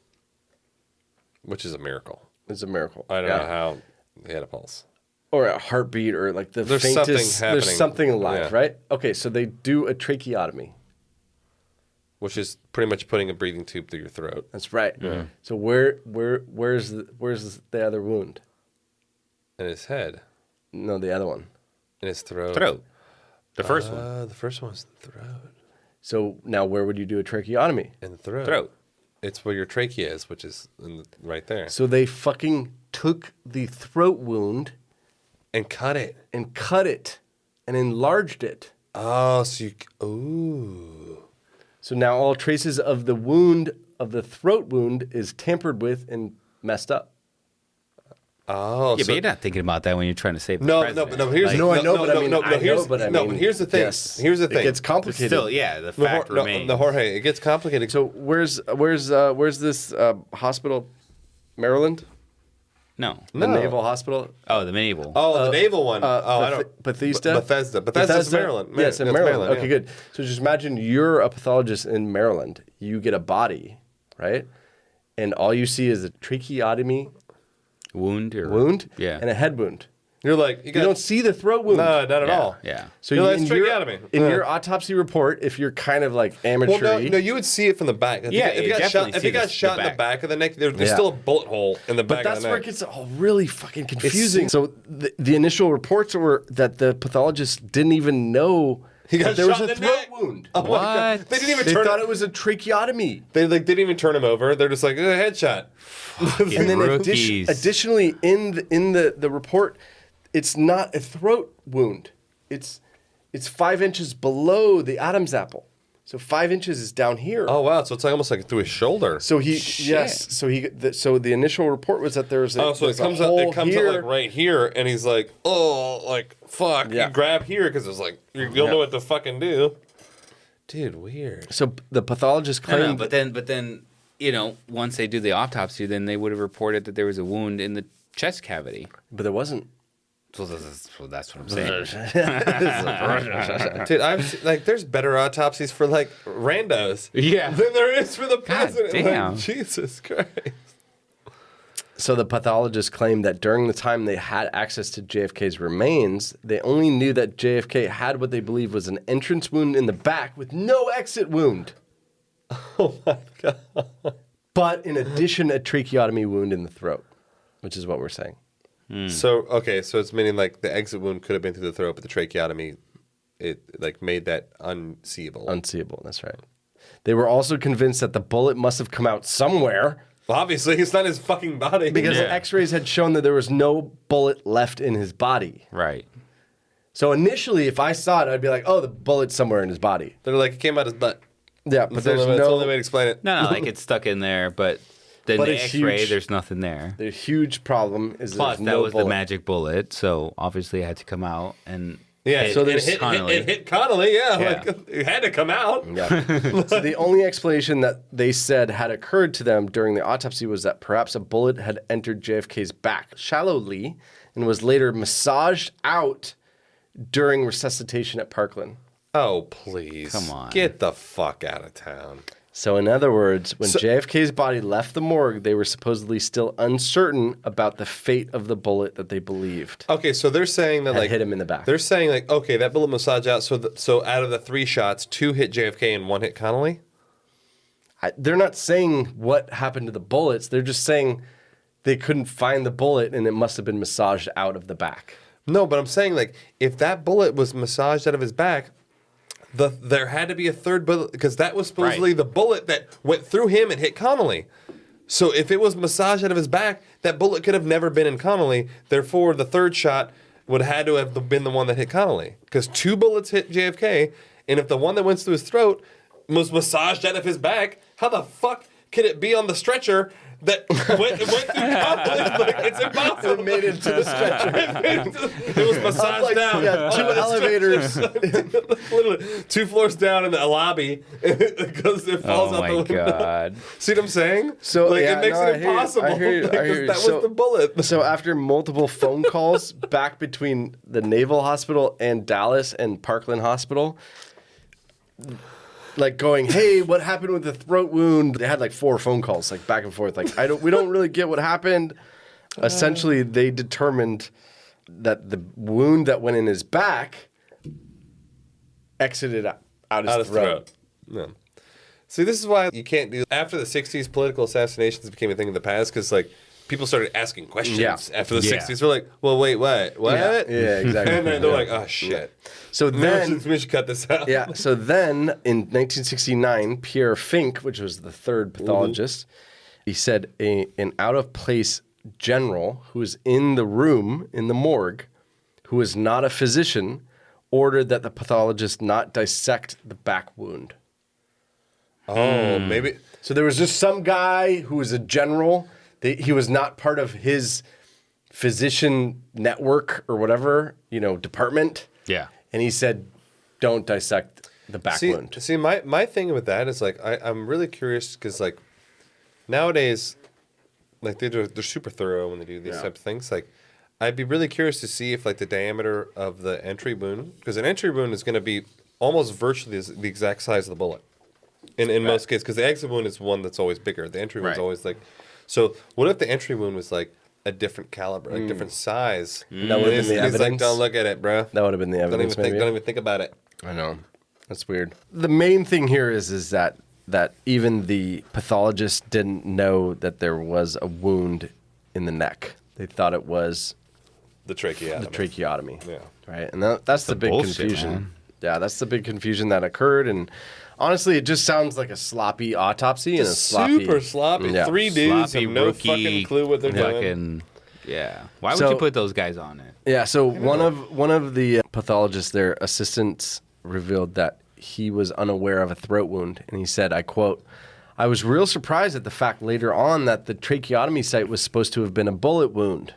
Which is a miracle. It's a miracle. I don't know how he had a pulse. or a heartbeat or like the There's faintest. something happening. There's something alive, Yeah. right? Okay, so they do a tracheotomy. Which is pretty much putting a breathing tube through your throat. That's right. So where's the other wound? In his head. No, the other one. In his throat. Throat. The first one. The first one's the throat. So now where would you do a tracheotomy? In the throat. Throat. It's where your trachea is, which is right there. So they fucking took the throat wound And cut it. and cut it and enlarged it. Oh, so you... Ooh. So now all traces of the wound, of the throat wound, is tampered with and messed up. Oh, Yeah, so... but you're not thinking about that when you're trying to save the No, president. but here's... Like, No, I know, but I mean, no, I know, here's, but I no, mean, but here's the thing. yes. Here's the thing. It gets complicated. still, yeah, the fact remains. No, Jorge, it gets complicated. So where's this hospital? Maryland? No. The No. Naval Hospital? Oh, the medieval. the naval one. I don't... Bethesda? Bethesda. Bethesda's Maryland. Yes, in That's Maryland. Okay, yeah. good. So just imagine you're a pathologist in Maryland. You get a body, right? And all you see is a tracheotomy Wound? Yeah. and a head wound. You're like... You don't see the throat wound. No, not at Yeah, all. yeah. So You're like, in tracheotomy. in Yeah. your autopsy report, if you're kind of like Well, amateur, no, you would see it from the back. If Yeah, if you got definitely shot, if see he got the shot in the back. back of the neck, there's Yeah. still a bullet hole in the but back that's of the where neck. it gets all really fucking confusing. So the initial reports were that the pathologist didn't even know He got that there was shot a in the throat neck. wound. Oh my God. What? They didn't even They turn thought it. it was a tracheotomy. They didn't even turn him over. They're just like headshot. And then Rookies. additionally, in the report, it's not a throat wound. It's 5 inches below the Adam's apple. So 5 inches is down here. Oh wow! So it's like almost like through his shoulder. So so the initial report was that there was So it comes up. It comes up like right here, and he's like, "Oh, like fuck!" Yeah. You grab here because it's like you'll know what to fucking do. Dude, weird. So the pathologist No, claimed, but then, once they do the autopsy, then they would have reported that there was a wound in the chest cavity. but there wasn't. So that's what I'm saying. Dude, there's better autopsies for like randos. Yeah. Than there is for the president. damn. Like, Jesus Christ. So the pathologist claimed that during the time they had access to JFK's remains, they only knew that JFK had what they believed was an entrance wound in the back with no exit wound. Oh my God. But in addition, a tracheotomy wound in the throat, which is what we're saying. So it's meaning like the exit wound could have been through the throat, but the tracheotomy, it like made that unseeable. Unseeable, that's right. They were also convinced that the bullet must have come out somewhere Well, obviously, it's not his fucking body. because Yeah. the x-rays had shown that there was no bullet left in his body. Right. So initially, if I saw it, I'd be like, oh, the bullet's somewhere in his body. They're like, it came out his butt. Yeah, but That's there's the only way no... to explain it. No, like it's stuck in there, but then But the it's X-ray, huge. there's nothing there. The huge problem is Plus, there's that no was bullet. the magic bullet, so obviously it had to come out and Yeah, So it there's hit Connolly. Yeah, Yeah. like it had to come out. Yeah. So the only explanation that they said had occurred to them during the autopsy was that perhaps a bullet had entered JFK's back shallowly and was later massaged out during resuscitation at Parkland. Oh, please. Come on. Get the fuck out of town. So in other words, when JFK's body left the morgue, they were supposedly still uncertain about the fate of the bullet that they believed Okay, so they're saying that had like hit him in the back. they're saying like okay, that bullet massage out. So out of the 3 shots, 2 hit JFK and 1 hit Connolly. They're not saying what happened to the bullets. They're just saying they couldn't find the bullet and it must have been massaged out of the back. No, but I'm saying like if that bullet was massaged out of his back, there had to be a third bullet because that was supposedly the bullet that went through him and hit Connolly. So if it was massaged out of his back, that bullet could have never been in Connolly. Therefore, the third shot would have had to have been the one that hit Connolly because 2 bullets hit JFK, and if the one that went through his throat was massaged out of his back, how the fuck could it be on the stretcher that went through Connolly? Like, it's impossible. It made it to the stretcher. It was massaged down. Yeah, 2 elevators. Literally 2 floors down in the lobby. It falls Oh out my the window. God. See what I'm saying? So, like, yeah, it makes no, I it hear you. impossible. I hear you. I because hear you. that So- was the bullet. So after multiple phone calls back between the Naval Hospital and Dallas and Parkland Hospital, like going, hey, what happened with the throat wound? They had like 4 phone calls, like back and forth. Like we don't really get what happened. Essentially, they determined the wound that went in his back exited out his throat. No. See, this is why you can't do. After the '60s, political assassinations became a thing of the past because like people started asking questions after the '60s. They're like, "Well, wait, what? Yeah, exactly. And then they're like, "Oh shit." So then we should cut this out. Yeah. So then in 1969, Pierre Fink, which was the third pathologist, he said an out-of-place general who was in the room in the morgue, who was not a physician, ordered that the pathologist not dissect the back wound. Oh, maybe. So there was just some guy who was a general. He was not part of his physician network or whatever, department. Yeah. And he said, don't dissect the back wound. See, my thing with that is like I'm really curious because like nowadays, like they're super thorough when they do these type of things. Like I'd be really curious to see if like the diameter of the entry wound, because an entry wound is going to be almost virtually the exact size of the bullet. In most cases, because the exit wound is one that's always bigger. The entry wound is always like. So what if the entry wound was like a different caliber, like different size? That would have been the evidence. He's like, don't look at it, bro. That would have been the evidence. Don't even think about it. I know. That's weird. The main thing here is that even the pathologist didn't know that there was a wound in the neck. They thought it was the tracheotomy. Yeah. Right. And that's the big bullshit, confusion. man. Yeah, that's the big confusion that occurred. And honestly, it just sounds like a sloppy autopsy and a sloppy. Super sloppy. Yeah. 3 dudes Sloppy have no rookie, fucking clue what they're doing. Yeah. Why would you put those guys on it? Yeah, so one of the pathologists, their assistants, revealed that he was unaware of a throat wound, and he said, I quote, "I was real surprised at the fact later on that the tracheotomy site was supposed to have been a bullet wound."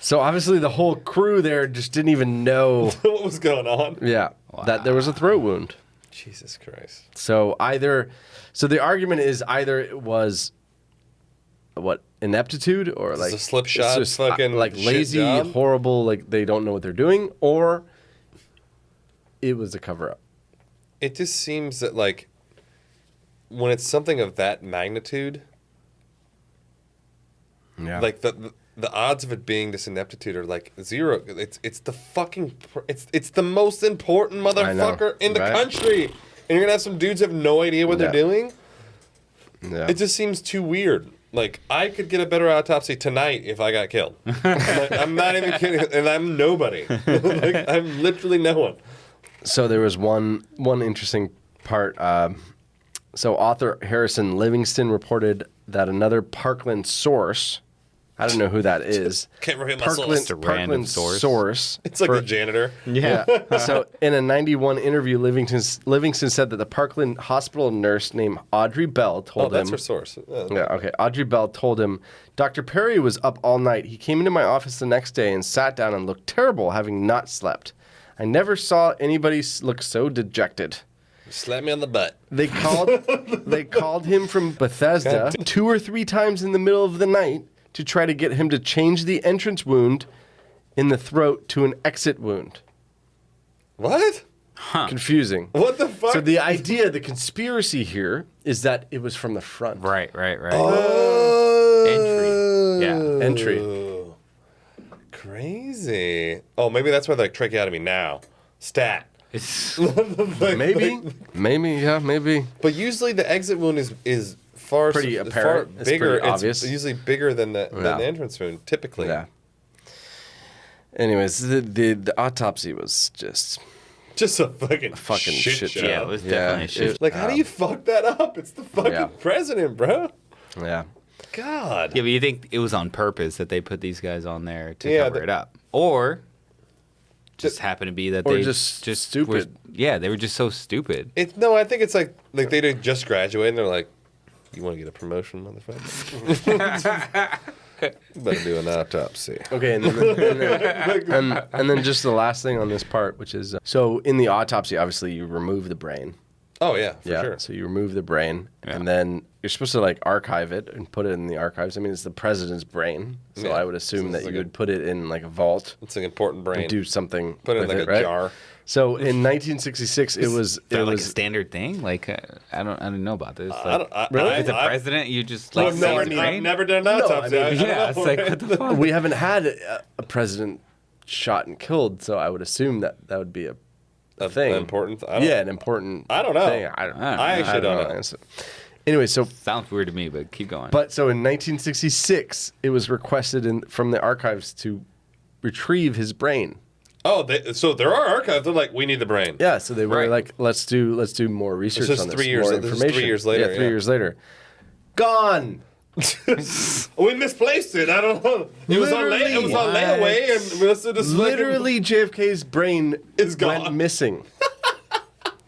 So obviously the whole crew there just didn't even know what was going on. Yeah, that there was a throat wound. Jesus Christ. So the argument is either it was ineptitude or like a slip shot, just, fucking like shit lazy, job. horrible, like they don't know what they're doing, or it was a cover up. It just seems that like when it's something of that magnitude, like the odds of it being this ineptitude are like zero. It's the fucking it's the most important motherfucker in the country, and you're gonna have some dudes have no idea what they're doing. Yeah. It just seems too weird. Like I could get a better autopsy tonight if I got killed. I'm not even kidding, and I'm nobody. Like I'm literally no one. So there was one interesting part. So author Harrison Livingston reported that another Parkland source, I don't know who that is. Can't read my source. It's a random source. It's like the janitor. Yeah. So in a 91 interview, Livingston said that the Parkland Hospital nurse named Audrey Bell told him. Oh, that's her source. Yeah, okay. Audrey Bell told him, Dr. Perry was up all night. He came into my office the next day and sat down and looked terrible, having not slept. I never saw anybody look so dejected. Slap me on the butt. They called him from Bethesda 2 or 3 times in the middle of the night to try to get him to change the entrance wound in the throat to an exit wound. What? Huh. Confusing. What the fuck? So the conspiracy here is that it was from the front. Right. Oh. Entry. Yeah. Entry. Crazy. Oh, maybe that's why they're like tracheotomy now. Stat. Maybe. But usually the exit wound is far Pretty apparent. far It's bigger. pretty obvious. It's usually bigger than the entrance wound, typically. Yeah. Anyways, the autopsy was just a fucking shit show. Yeah, it was definitely a shit. Like, how do you fuck that up? It's the fucking president, bro. Yeah. God. Yeah, but you think it was on purpose that they put these guys on there to cover it up, or just happened to be that they just stupid. They were just so stupid. No, I think it's like they just graduated and they're like, "You want to get a promotion, motherfucker? Better do an autopsy." Okay, and then just the last thing on this part, which is so in the autopsy, obviously you remove the brain. Oh, yeah, for sure. So you remove the brain, and then you're supposed to like archive it and put it in the archives. I mean, it's the president's brain, so I would assume that you would put it in like a vault. It's an important brain. And do something. Put it in with like a right? jar. So in 1966, it was like a standard thing. Like I don't know about this. Like, Really? as a president, you just like No, save the brain? I've never done an autopsy. I don't Yeah, it's know. like what the fuck? we haven't had a president shot and killed, so I would assume that would be a thing. An important. An important. I don't know. Thing. I don't know. I actually don't know. Anyway, so Sounds weird to me, but keep going. so in 1966, it was requested from the archives to retrieve his brain. Oh, so there are archives. They're like, we need the brain. Yeah, so they were Right. like, let's do more research This is on this. 3 years- More this is information. 3 years later, Yeah, 3 yeah. years later. Gone. We misplaced it. I don't know. It was on layaway, and we must have just Literally, JFK's brain It's gone. went missing.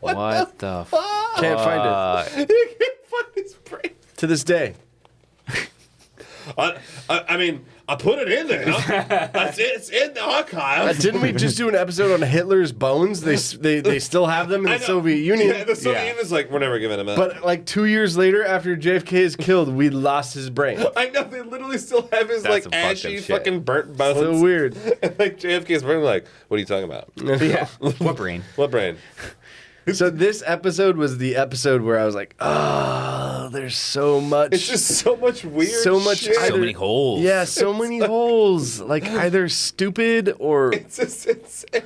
what the fuck? Can't find it You can't find his brain. to this day. I mean, I put it in there. It's in the archive. Didn't we just do an episode on Hitler's bones? They still have them in I the know. Soviet Union. Yeah, the Soviet Union's like, we're never giving him up. But like 2 years later, after JFK is killed, we lost his brain. I know they literally still have his That's some like fucked up ashy, shit. fucking burnt bones. So weird. And, like JFK's brain, like, what are you talking about? Yeah. What brain? What brain? So this episode was the episode where I was like, oh, there's so much. It's just so much weird. So much shit. So many holes. Yeah, so many holes. Like either stupid or It's just insane.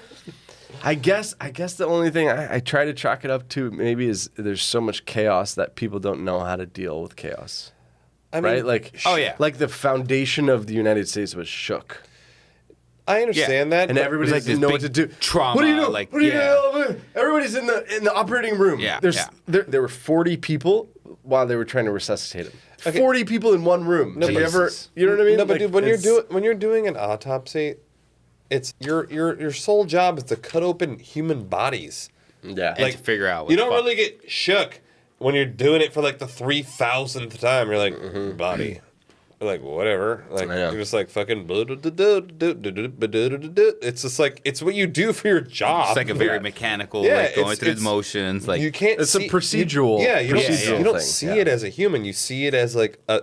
I guess the only thing I try to chalk it up to maybe is there's so much chaos that people don't know how to deal with chaos. I mean, Right? Like Oh, yeah. like the foundation of the United States was shook. I understand that, And but everybody like didn't this know what to big do. trauma, What do you do? like, what do you yeah. do? Everybody's in the operating room. Yeah, There's yeah. There were 40 people while they were trying to resuscitate him. 40 people in one room. No, Do but you ever? Jesus. You know what I mean? no, but Like, dude, when you're doing an autopsy, it's your sole job is to cut open human bodies. yeah. And to figure out what You the don't fuck. really get shook when you're doing it for like the 3,000th time. You're like, body. You're like, whatever. Like, I know. you're just like fucking. It's just like, it's what you do for your job. It's like a very mechanical, Yeah, like going it's- through the it's- motions. Like You can't. It's a see, procedural- You procedural don't thing, see yeah. it as a human. You see it as like a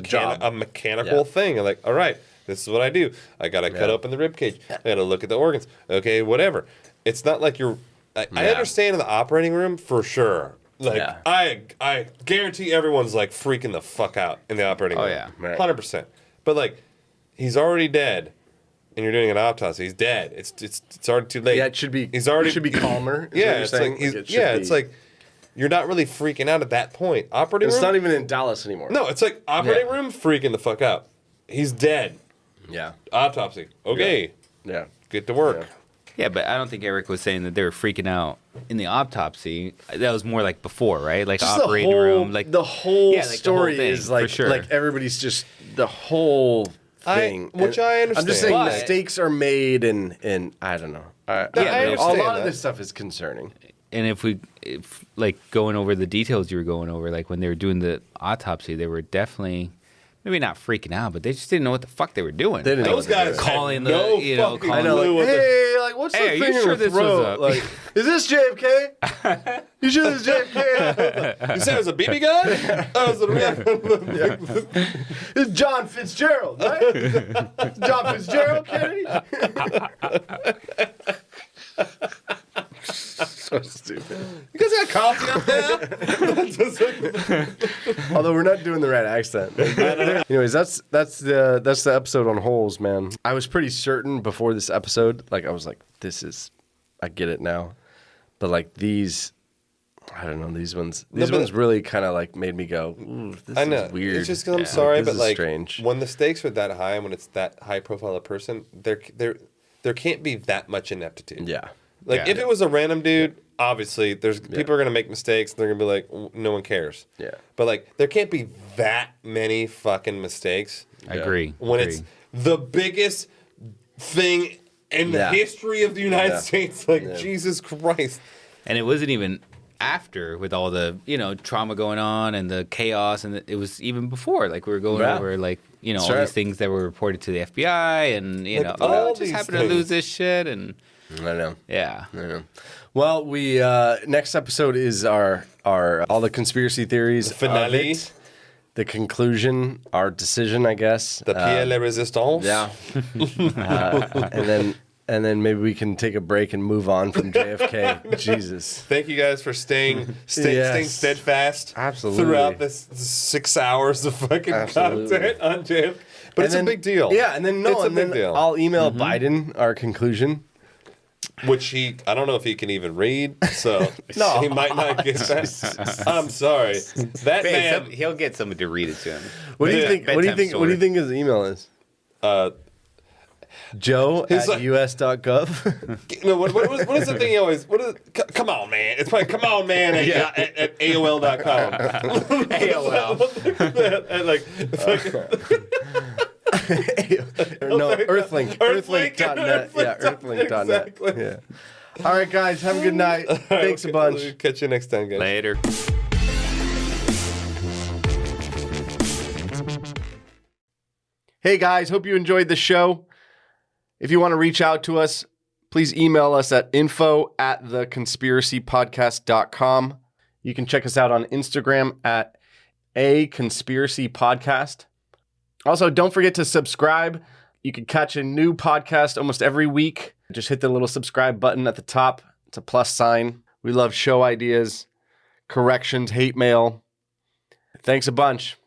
job. mechanical Yeah. thing. You're like, all right, this is what I do. I gotta cut open the rib cage. I gotta look at the organs. Okay, whatever. It's not like you're. I understand in the operating room for sure. Like Yeah. I guarantee everyone's like freaking the fuck out in the operating room. yeah. Right. 100%. But like, he's already dead, and you're doing an autopsy. He's dead. It's already too late. Yeah, it should be. He's already it should be calmer. is what Yeah, you're it's saying? like he's, it should yeah, be- it's like you're not really freaking out at that point. Operating it's room. not even in Dallas anymore. No, it's like operating room freaking the fuck out. He's dead. Yeah. Autopsy. Okay, Yeah. get to work. Yeah. Yeah, but I don't think Eric was saying that they were freaking out in the autopsy. That was more like before, right? Like Just operating room, like the whole Yeah, like the story whole thing, is like for sure. like everybody's just the whole thing, which I I'm just understand. saying But- mistakes are made, and I don't know. I a understand lot of that. this stuff is concerning. and if like going over the details you were going over, like when they were doing the autopsy, they were definitely maybe not freaking out, but they just didn't know what the fuck they were doing. They didn't know Those what they guys were calling had the no you know fucking calling I know, clue like, what the- hey, like, what's Hey, the are thing you in sure your this was throat? up? Like, is this JFK? You sure this is JFK? You said it was a BB gun? Oh, it was a real. It's John Fitzgerald, right? John Fitzgerald Kennedy? So stupid. You guys got coffee up there? Although we're not doing the right accent. Anyways, that's the episode on holes, man. I was pretty certain before this episode, like I was like, I get it now. But like these, I don't know, these ones really kind of like made me go, ooh, this I know. is weird. It's just because I'm sorry, This but is like strange. when the stakes are that high, when it's that high profile a person, there can't be that much ineptitude. Yeah. Like if it was a random dude, obviously there's people are gonna make mistakes. They're gonna be like, no one cares. Yeah. But like there can't be that many fucking mistakes I agree. when it's the biggest thing in the Yeah. history of the United Yeah. States. Like Yeah. Jesus Christ. And it wasn't even after with all the trauma going on and the chaos, and it was even before. Like we were going Yeah. over like you know, That's all right. these things that were reported to the FBI, and you know, all just these happened to things. lose this shit, and I know. yeah. I know. Well, we next episode is our all the conspiracy theories, The finale. of it, the conclusion, our decision, I guess. The Pierre Le Resistance. Yeah. And then maybe we can take a break and move on from JFK. Jesus. Thank you guys for staying Yes. steadfast. Absolutely. Throughout this 6 hours of fucking Absolutely. content on JFK. But it's a big deal. Yeah, and then It's a big deal. I'll email Biden our conclusion. Which I don't know if he can even read, so No. he might not get that. I'm sorry. That man, He'll get someone to read it to him. What do you Yeah. think? What do you Bedtime think? What do you story. think his email is? Joe He's at like- us.gov. no, what is the thing he always, come on, man. It's like, come on, man, at AOL.com. AOL. And like, No, Earthlink. Earthlink.net. Yeah, Earthlink.net. Exactly. Yeah. All right, guys. Have a good night. Thanks a bunch. Catch you next time, guys. Later. Hey, guys. Hope you enjoyed the show. If you want to reach out to us, please email us at info@theconspiracypodcast.com. You can check us out on Instagram at @conspiracypodcast. Also, don't forget to subscribe. You can catch a new podcast almost every week. Just hit the little subscribe button at the top. It's a plus sign. We love show ideas, corrections, hate mail. Thanks a bunch.